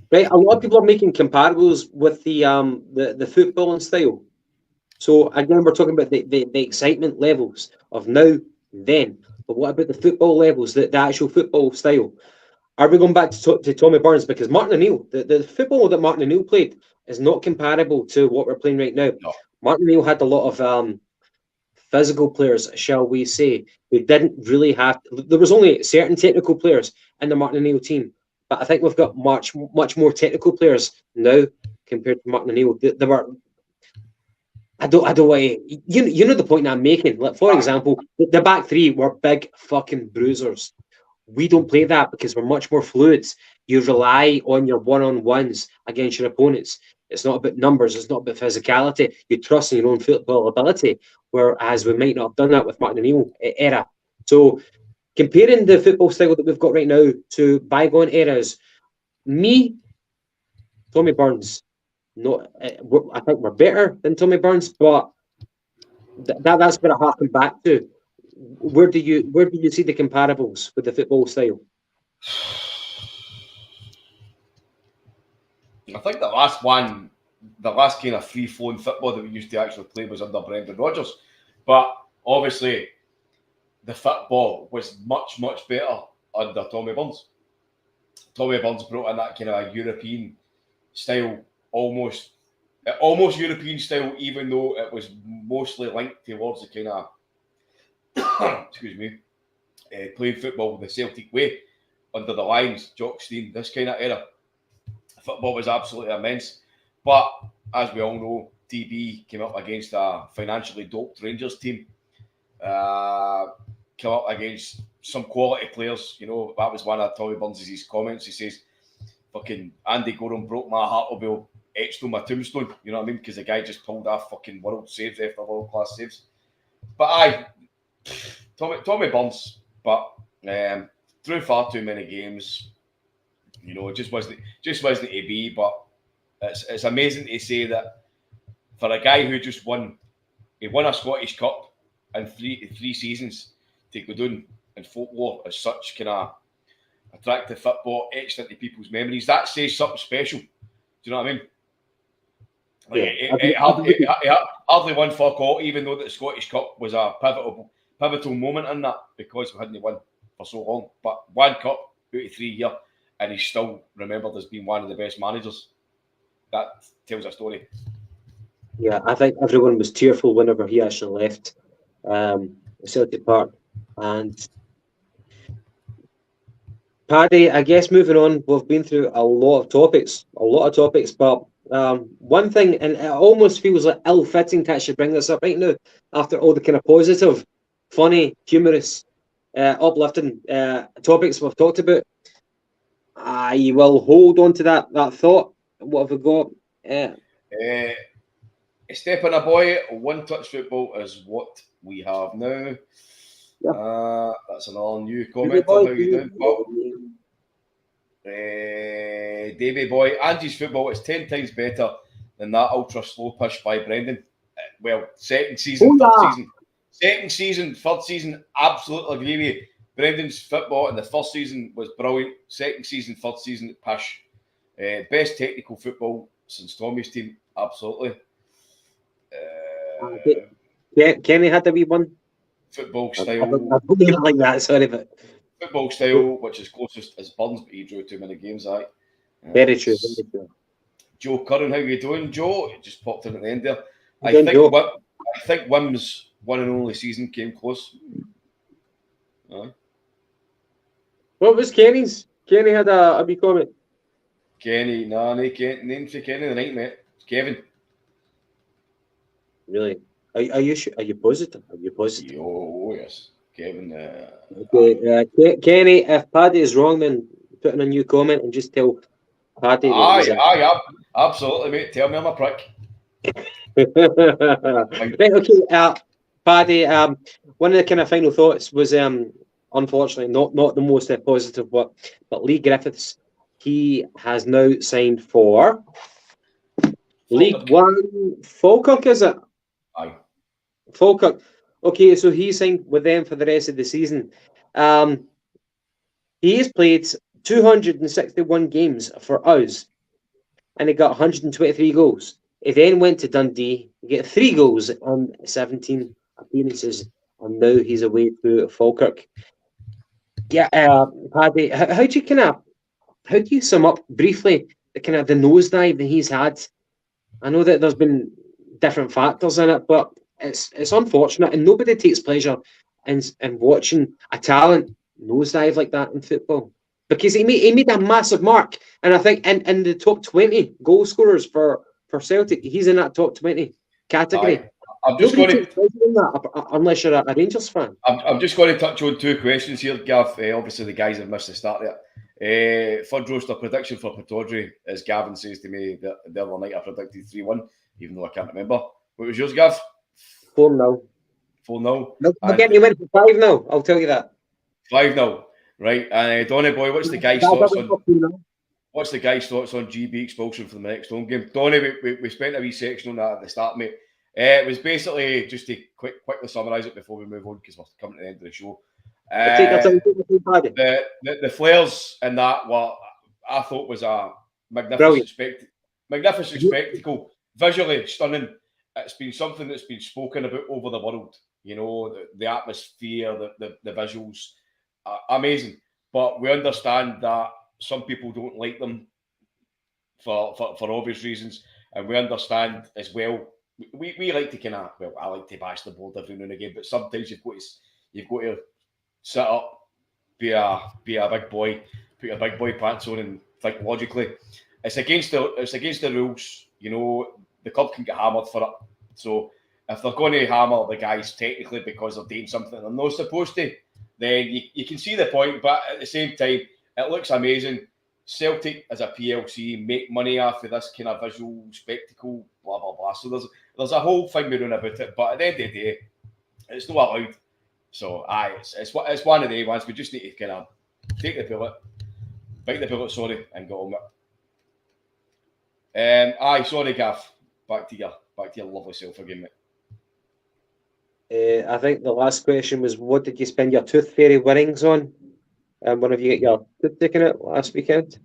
Right, a lot of people are making comparables with the footballing style. So again, we're talking about the excitement levels of now and then. But what about the football levels, the actual football style? Are we going back to Tommy Burns? Because Martin O'Neill, the football that Martin O'Neill played is not comparable to what we're playing right now. No. Martin O'Neill had a lot of physical players, shall we say, who didn't really have... There was only certain technical players in the Martin O'Neill team, but I think we've got much more technical players now compared to Martin O'Neill. They were... I don't want to... You know the point I'm making. Like, for example, the back three were big fucking bruisers. We don't play that because we're much more fluid. You rely on your one-on-ones against your opponents. It's not about numbers. It's not about physicality. You trust in your own football ability, whereas we might not have done that with Martin O'Neill era. So comparing the football style that we've got right now to bygone eras, Tommy Burns, I think we're better than Tommy Burns, but that's what I harken back to. Where do you see the comparables with the football style? I think the last kind of free-flowing football that we used to actually play was under Brendan Rodgers. But obviously, the football was much, much better under Tommy Burns. Tommy Burns brought in that kind of European style, almost European style, even though it was mostly linked towards the kind of, playing football the Celtic way, under the Lions, Jock Stein, this kind of era. Football was absolutely immense. But as we all know, TB came up against a financially doped Rangers team. Came up against some quality players. You know, that was one of Tommy Burns' comments. He says, fucking Andy Gorham broke my heart, will be etched on my tombstone. You know what I mean? Because the guy just pulled off fucking world saves after world class saves. But Tommy Burns, but threw far too many games. You know, it just wasn't to be. But it's amazing to say that for a guy who just won a Scottish Cup in three seasons, to go down in folklore as such kind of attractive football etched into people's memories, that says something special. Do you know what I mean? Like, it hardly won fuck all, even though the Scottish Cup was a pivotal moment in that, because we hadn't won for so long. But one cup out of 3 years, and he's still remembered as being one of the best managers. That tells a story. Yeah, I think everyone was tearful whenever he actually left Celtic Park. And Paddy, I guess moving on, we've been through a lot of topics, but one thing, and it almost feels like ill-fitting to actually bring this up right now, after all the kind of positive, funny, humorous, uplifting topics we've talked about. I will hold on to that thought. What have we got? Stepping a boy, one-touch football is what we have now. Yeah. That's another new comment. How you doing? Davey boy, Angie's football is 10 times better than that ultra slow push by Brendan. Well, second season, third season, absolutely agree with you. Brendan's football in the first season was brilliant. Second season, third season, push. Best technical football since Tommy's team, absolutely. Kenny had to be one. Football style. I don't mean it like that, sorry, but football style, which is closest, is Burns, but he drew too many games, aye. Very true. Joe Curran, how you doing, Joe? It just popped in at the end there. I think Wim's one and only season came close. Aye. What was Kenny's? Kenny had a wee comment. Kenny, name for Kenny the night, mate. Kevin. Really? Are you sure? Are you positive? Oh yes, Kevin. Okay, Kenny. If Paddy is wrong, then put in a new comment and just tell Paddy. Aye, absolutely, mate. Tell me I'm a prick. Right, okay, Paddy. One of the kind of final thoughts was, unfortunately, not the most positive, but Lee Griffiths. He has now signed for League One. Falkirk, is it? Aye. Falkirk. Okay, so he signed with them for the rest of the season. He has played 261 games for us, and he got 123 goals. He then went to Dundee, he got 3 goals on 17 appearances, and now he's away to Falkirk. Yeah, Paddy, how do you sum up briefly the kind of the nosedive that he's had? I know that there's been different factors in it, but it's unfortunate, and nobody takes pleasure in watching a talent nosedive like that in football, because he made a massive mark, and I think in the top 20 goal scorers for Celtic, he's in that top 20 category. I'm just going to, unless you're a Rangers fan. I'm just going to touch on 2 questions here, Gav. Obviously, the guys have missed the start Fud roaster prediction for Pittodrie, as Gavin says to me the other night I predicted 3-1, even though I can't remember. What was yours, Gav? 4-0. 4-0. We're getting to win for 5-0, I'll tell you that. 5-0. Right. And Donny boy, what's the guy's thoughts on GB expulsion for the next home game? Donny, we spent a wee section on that at the start, mate. It was basically, just to quickly summarise it before we move on, because we're coming to the end of the show. The flares in that, what I thought was a magnificent spectacle, visually stunning. It's been something that's been spoken about over the world. You know, the atmosphere, the visuals, amazing. But we understand that some people don't like them for obvious reasons, and we understand as well. We like to I like to bash the board every now and again, but sometimes you've got to sit up, be a big boy, put your big boy pants on, and think logically. It's against the rules. You know, the club can get hammered for it. So if they're going to hammer the guys technically because they're doing something they're not supposed to, then you can see the point. But at the same time, it looks amazing. Celtic as a PLC make money off of this kind of visual spectacle, blah blah blah. So there's a whole thing going on about it. But at the end of the day, it's not allowed. So it's one of the ones we just need to kind of take the bullet, bite the bullet, and go on with it. Sorry, Gav. Back to your lovely self again, mate. I think the last question was, what did you spend your tooth fairy winnings on? When have you get your tooth taken out last weekend?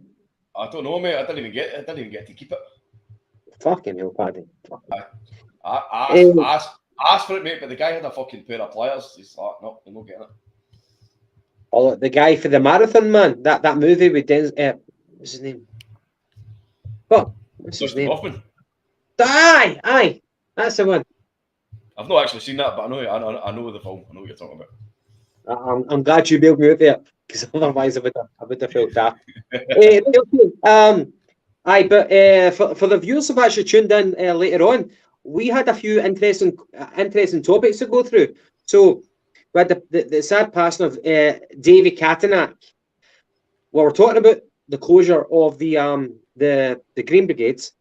I don't know, mate. I didn't even get to keep it. Fucking hell, Paddy. I asked for it, mate, but the guy had a fucking pair of pliers. He's like, no, I'm not getting it. Oh, the guy for the marathon, man. That movie with Denzel. What's his name? What's his name? Hoffman. Aye, that's the one. I've not actually seen that, but I know the film. I know what you're talking about. I'm glad you bailed me out there, because otherwise I would have felt that. For the viewers who've actually tuned in later on, we had a few interesting topics to go through. So we had the sad passing of Dave Katanik. Well, we're talking about the closure of the Green Brigades.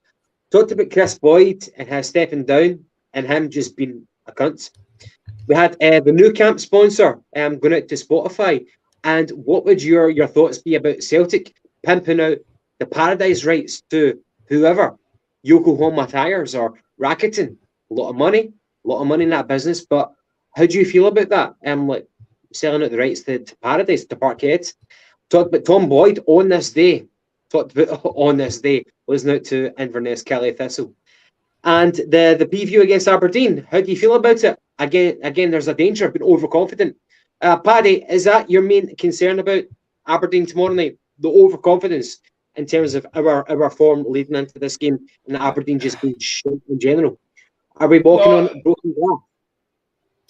Talked about Chris Boyd and his stepping down and him just being a cunt. We had the new camp sponsor going out to Spotify. And what would your thoughts be about Celtic pimping out the Paradise rights to whoever? Yokohama Tires or Rakuten? A lot of money in that business. But how do you feel about that? Like selling out the rights to Paradise, to Parkhead. Talked about Tom Boyd on this day. Listening out to Inverness Kelly Thistle. And the preview against Aberdeen, how do you feel about it? Again, there's a danger of being overconfident. Paddy, is that your main concern about Aberdeen tomorrow night? The overconfidence in terms of our form leading into this game, and Aberdeen just being shit in general? Are we walking on broken glass?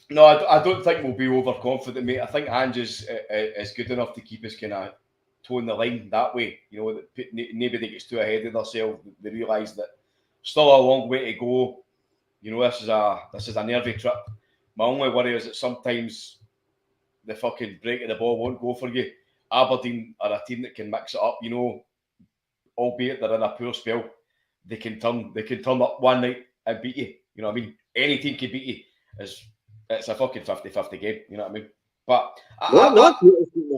No, I don't think we'll be overconfident, mate. I think Ange is good enough to keep us kind of towing the line that way. You know, that nobody gets too ahead of themselves. They realise that still a long way to go. You know, this is a nervy trip. My only worry is that sometimes the fucking break of the ball won't go for you. Aberdeen are a team that can mix it up, you know, albeit they're in a poor spell. They can turn up one night and beat you. You know what I mean? Any team can beat you. It's a fucking 50-50 game, you know what I mean? But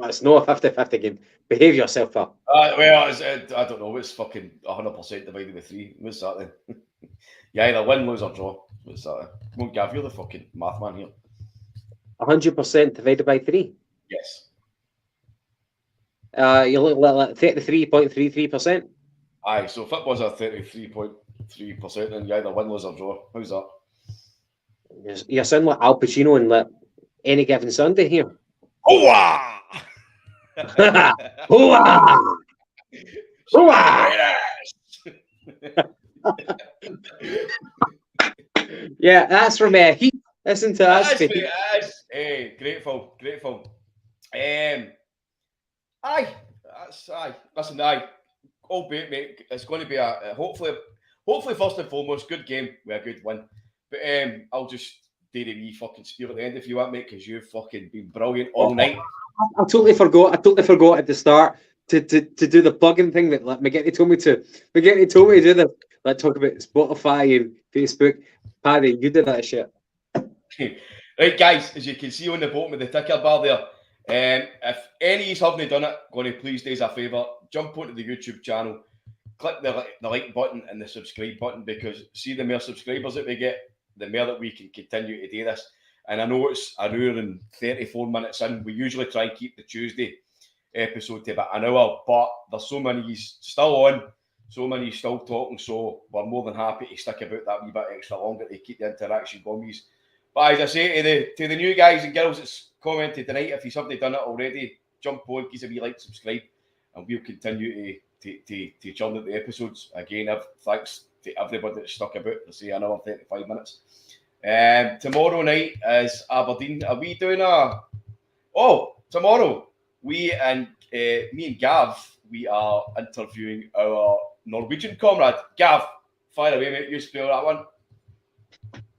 it's not a 50-50 game. Behave yourself, pal. I don't know. It's fucking 100% divided by 3. What's that then? You either win, lose, or draw. What's that? Won't give you the fucking math man here. 100% divided by 3. Yes. You look like 33.33%. Aye, so football's at 33.3%, and you either win, lose, or draw. How's that? You sound like Al Pacino in Any Given Sunday here. Hooah! Hooah! Hooah! Yeah, that's from Heat. Listen to us. Hey, great film. Aye. Listen, albeit, mate, it's going to be a hopefully first and foremost good game with a good win. But I'll just do the wee fucking spiel at the end if you want, mate, because you've fucking been brilliant all night. I totally forgot at the start to do the plugging thing that like McGetty told me to. McGetty told me to do this. Like talk about Spotify and Facebook. Paddy, you did that shit. Right, guys, as you can see on the bottom of the ticker bar there, if any of you haven't done it, going to please do us a favour, jump onto the YouTube channel, click the like button and the subscribe button, because see, the more subscribers that we get, the more that we can continue to do this. And I know it's an hour and 34 minutes in. We usually try and keep the Tuesday episode to about an hour, but there's so many still on, so many still talking, so we're more than happy to stick about that wee bit extra longer to keep the interaction going. But as I say to the new guys and girls that's commented tonight, if you've somebody done it already, jump on, give us a wee like, subscribe, and we'll continue to churn out the episodes. Again, thanks to everybody that's stuck about for say another 35 minutes. Tomorrow night is Aberdeen. Are we doing tomorrow me and Gav, we are interviewing our Norwegian comrade. Gav, fire away, mate. You spell that one.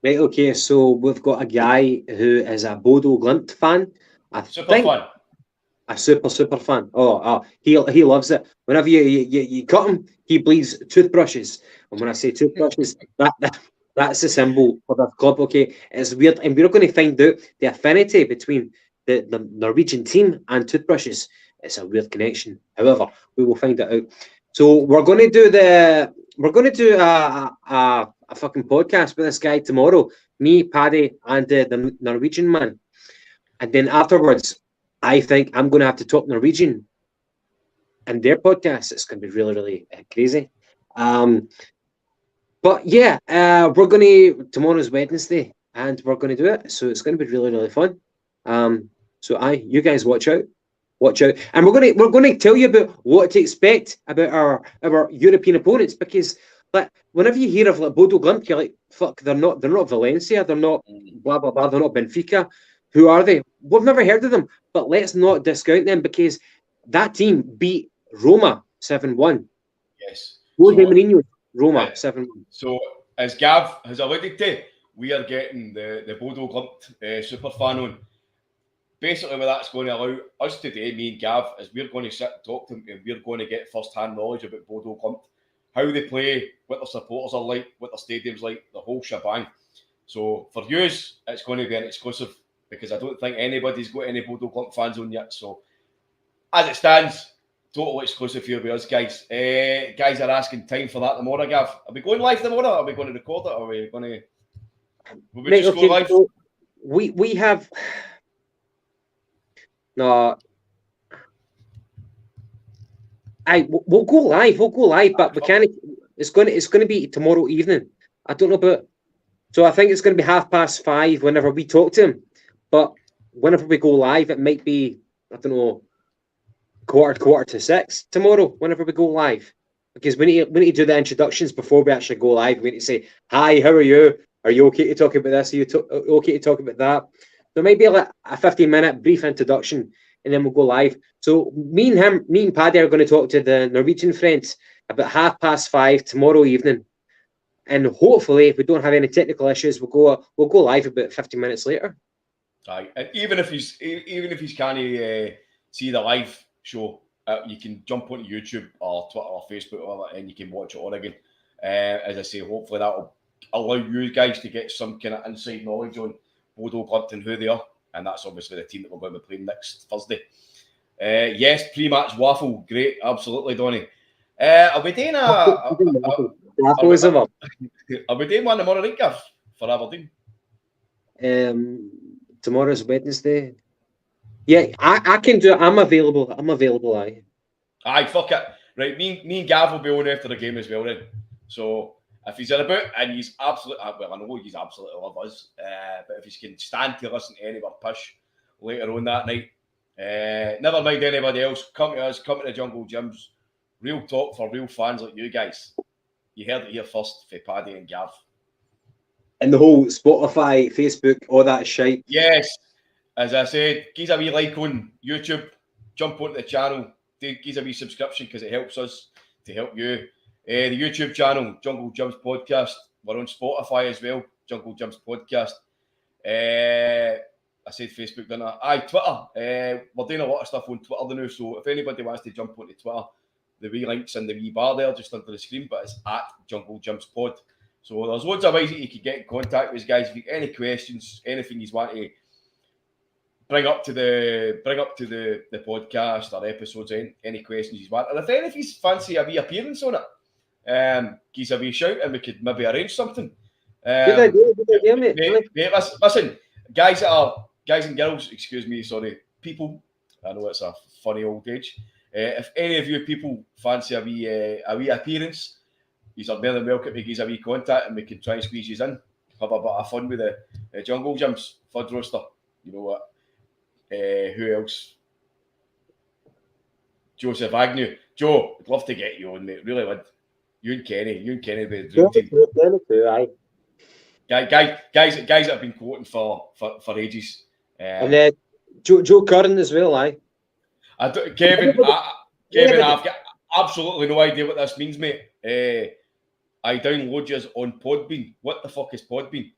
Right, okay, so we've got a guy who is a Bodo Glimt fan. Super fan. A super fan. He loves it. Whenever you cut him, he bleeds toothbrushes. And when I say toothbrushes, that's the symbol for the club, okay? It's weird. And we're going to find out the affinity between the Norwegian team and toothbrushes. It's a weird connection. However, we will find it out. So we're going to do a fucking podcast with this guy tomorrow. Me, Paddy, and the Norwegian man. And then afterwards, I think I'm going to have to talk Norwegian in their podcast. It's going to be really, really crazy. But yeah, tomorrow's Wednesday, and we're going to do it. So it's going to be really, really fun. You guys watch out, and we're going to tell you about what to expect about our European opponents, because like whenever you hear of like Bodo Glimt, you're like, fuck, they're not Valencia, they're not blah blah blah, they're not Benfica. Who are they? We've never heard of them, but let's not discount them, because that team beat Roma 7-1. Yes. Jose Mourinho, Roma 7-1. So as Gav has alluded to, we are getting the Bodo Glimt super fan on. Basically, what that's going to allow us today, me and Gav, is we're going to sit and talk to them, and we're going to get first-hand knowledge about Bodo Glimt, how they play, what their supporters are like, what their stadium's like, the whole shebang. So for you, it's going to be an exclusive, because I don't think anybody's got any Bodo Glimt fans on yet. So as it stands, total exclusive here with us, guys. Guys are asking time for that tomorrow, Gav. Are we going live tomorrow? Are we going to record it? Or are we going to... Will we just go live? So we have... No, we'll go live. But we can't. It's going to be tomorrow evening. I don't know about. So I think it's going to be 5:30 whenever we talk to him. But whenever we go live, it might be, I don't know, quarter to 6 tomorrow. Whenever we go live, because we need to do the introductions before we actually go live. We need to say, "Hi, how are you? Are you okay to talk about this? Are you okay to talk about that?" There might be like a 15-minute brief introduction, and then we'll go live. So me and Paddy are going to talk to the Norwegian friends about 5:30 tomorrow evening, and hopefully, if we don't have any technical issues, we'll go live about 15 minutes later. Right, and even if he's can't see the live show, you can jump onto YouTube or Twitter or Facebook or whatever, and you can watch it on again. As I say, hopefully that'll allow you guys to get some kind of inside knowledge on Bodo Glimt and who they are, and that's obviously the team that we're going to be playing next Thursday. Yes, pre-match waffle, great, absolutely, Donny. Are we doing are we doing one tomorrow night, Gav, for Aberdeen? Tomorrow's Wednesday. Yeah, I can do it. I'm available. Aye, fuck it. Right, me and Gav will be on after the game as well then. So if he's in about and he's absolutely, well, I know he's absolutely love us, but if he can stand to listen to any of our push later on that night, never mind anybody else, come to us, come to the Jungle Gyms. Real talk for real fans like you guys. You heard it here first for Paddy and Gav. And the whole Spotify, Facebook, all that shite. Yes, as I said, give us a wee like on YouTube, jump onto the channel, give us a wee subscription because it helps us to help you. The YouTube channel, Jungle Gyms Podcast. We're on Spotify as well, Jungle Gyms Podcast. I said Facebook, didn't I? Aye, Twitter. We're doing a lot of stuff on Twitter now, so if anybody wants to jump onto Twitter, the wee link's in the wee bar there, just under the screen, but it's at Jungle Jumps Pod. So there's loads of ways that you can get in contact with us, guys. If you've got any questions, anything you want to bring up to the podcast or episodes, any questions you want, or if any of you fancy a wee appearance on it, give us a wee shout and we could maybe arrange something. Good idea, mate. Mate, listen, guys and girls, excuse me, sorry, people. I know it's a funny old age. If any of you people fancy a wee appearance, you are more than welcome to give us a wee contact and we can try and squeeze you in. Have a bit of fun with the Jungle Jumps Fudge Roaster. You know what? Who else? Joseph Agnew. Joe, I'd love to get you on, mate. Really would. You and Kenny be the dream team. Aye. Guys that have been quoting for ages. And Joe Curran as well, aye. Kevin, I've got absolutely no idea what this means, mate. I download yours on Podbean. What the fuck is Podbean?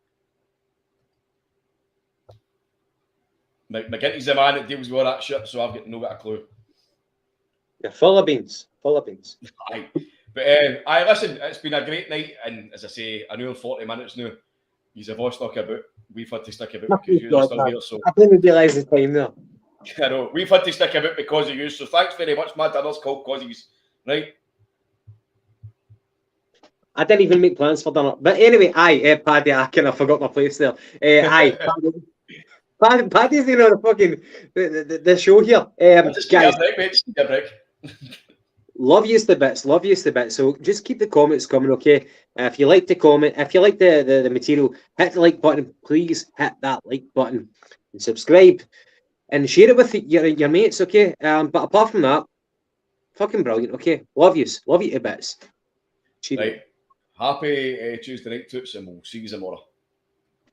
McGinty's the man that deals with all that shit, so I've got no a clue. You're full of beans. Aye. But listen, it's been a great night, and as I say, I know in 40 minutes now, you've all stuck about. We've had to stick about because you're still here. So I didn't realise the time there. I know we've had to stick about because of you. So thanks very much, my dinner's called causes, right? I didn't even make plans for dinner. But anyway, Paddy, I kind of forgot my place there. Paddy's doing on the fucking the show here. Just guys, give a break. love yous the bits. So just keep the comments coming, okay? If you like to comment, if you like the material, hit the like button. Please hit that like button and subscribe and share it with your mates, okay? But apart from that, fucking brilliant, okay? Love you to bits. Cheerio. Right. Happy Tuesday night, toots, and we'll see you tomorrow.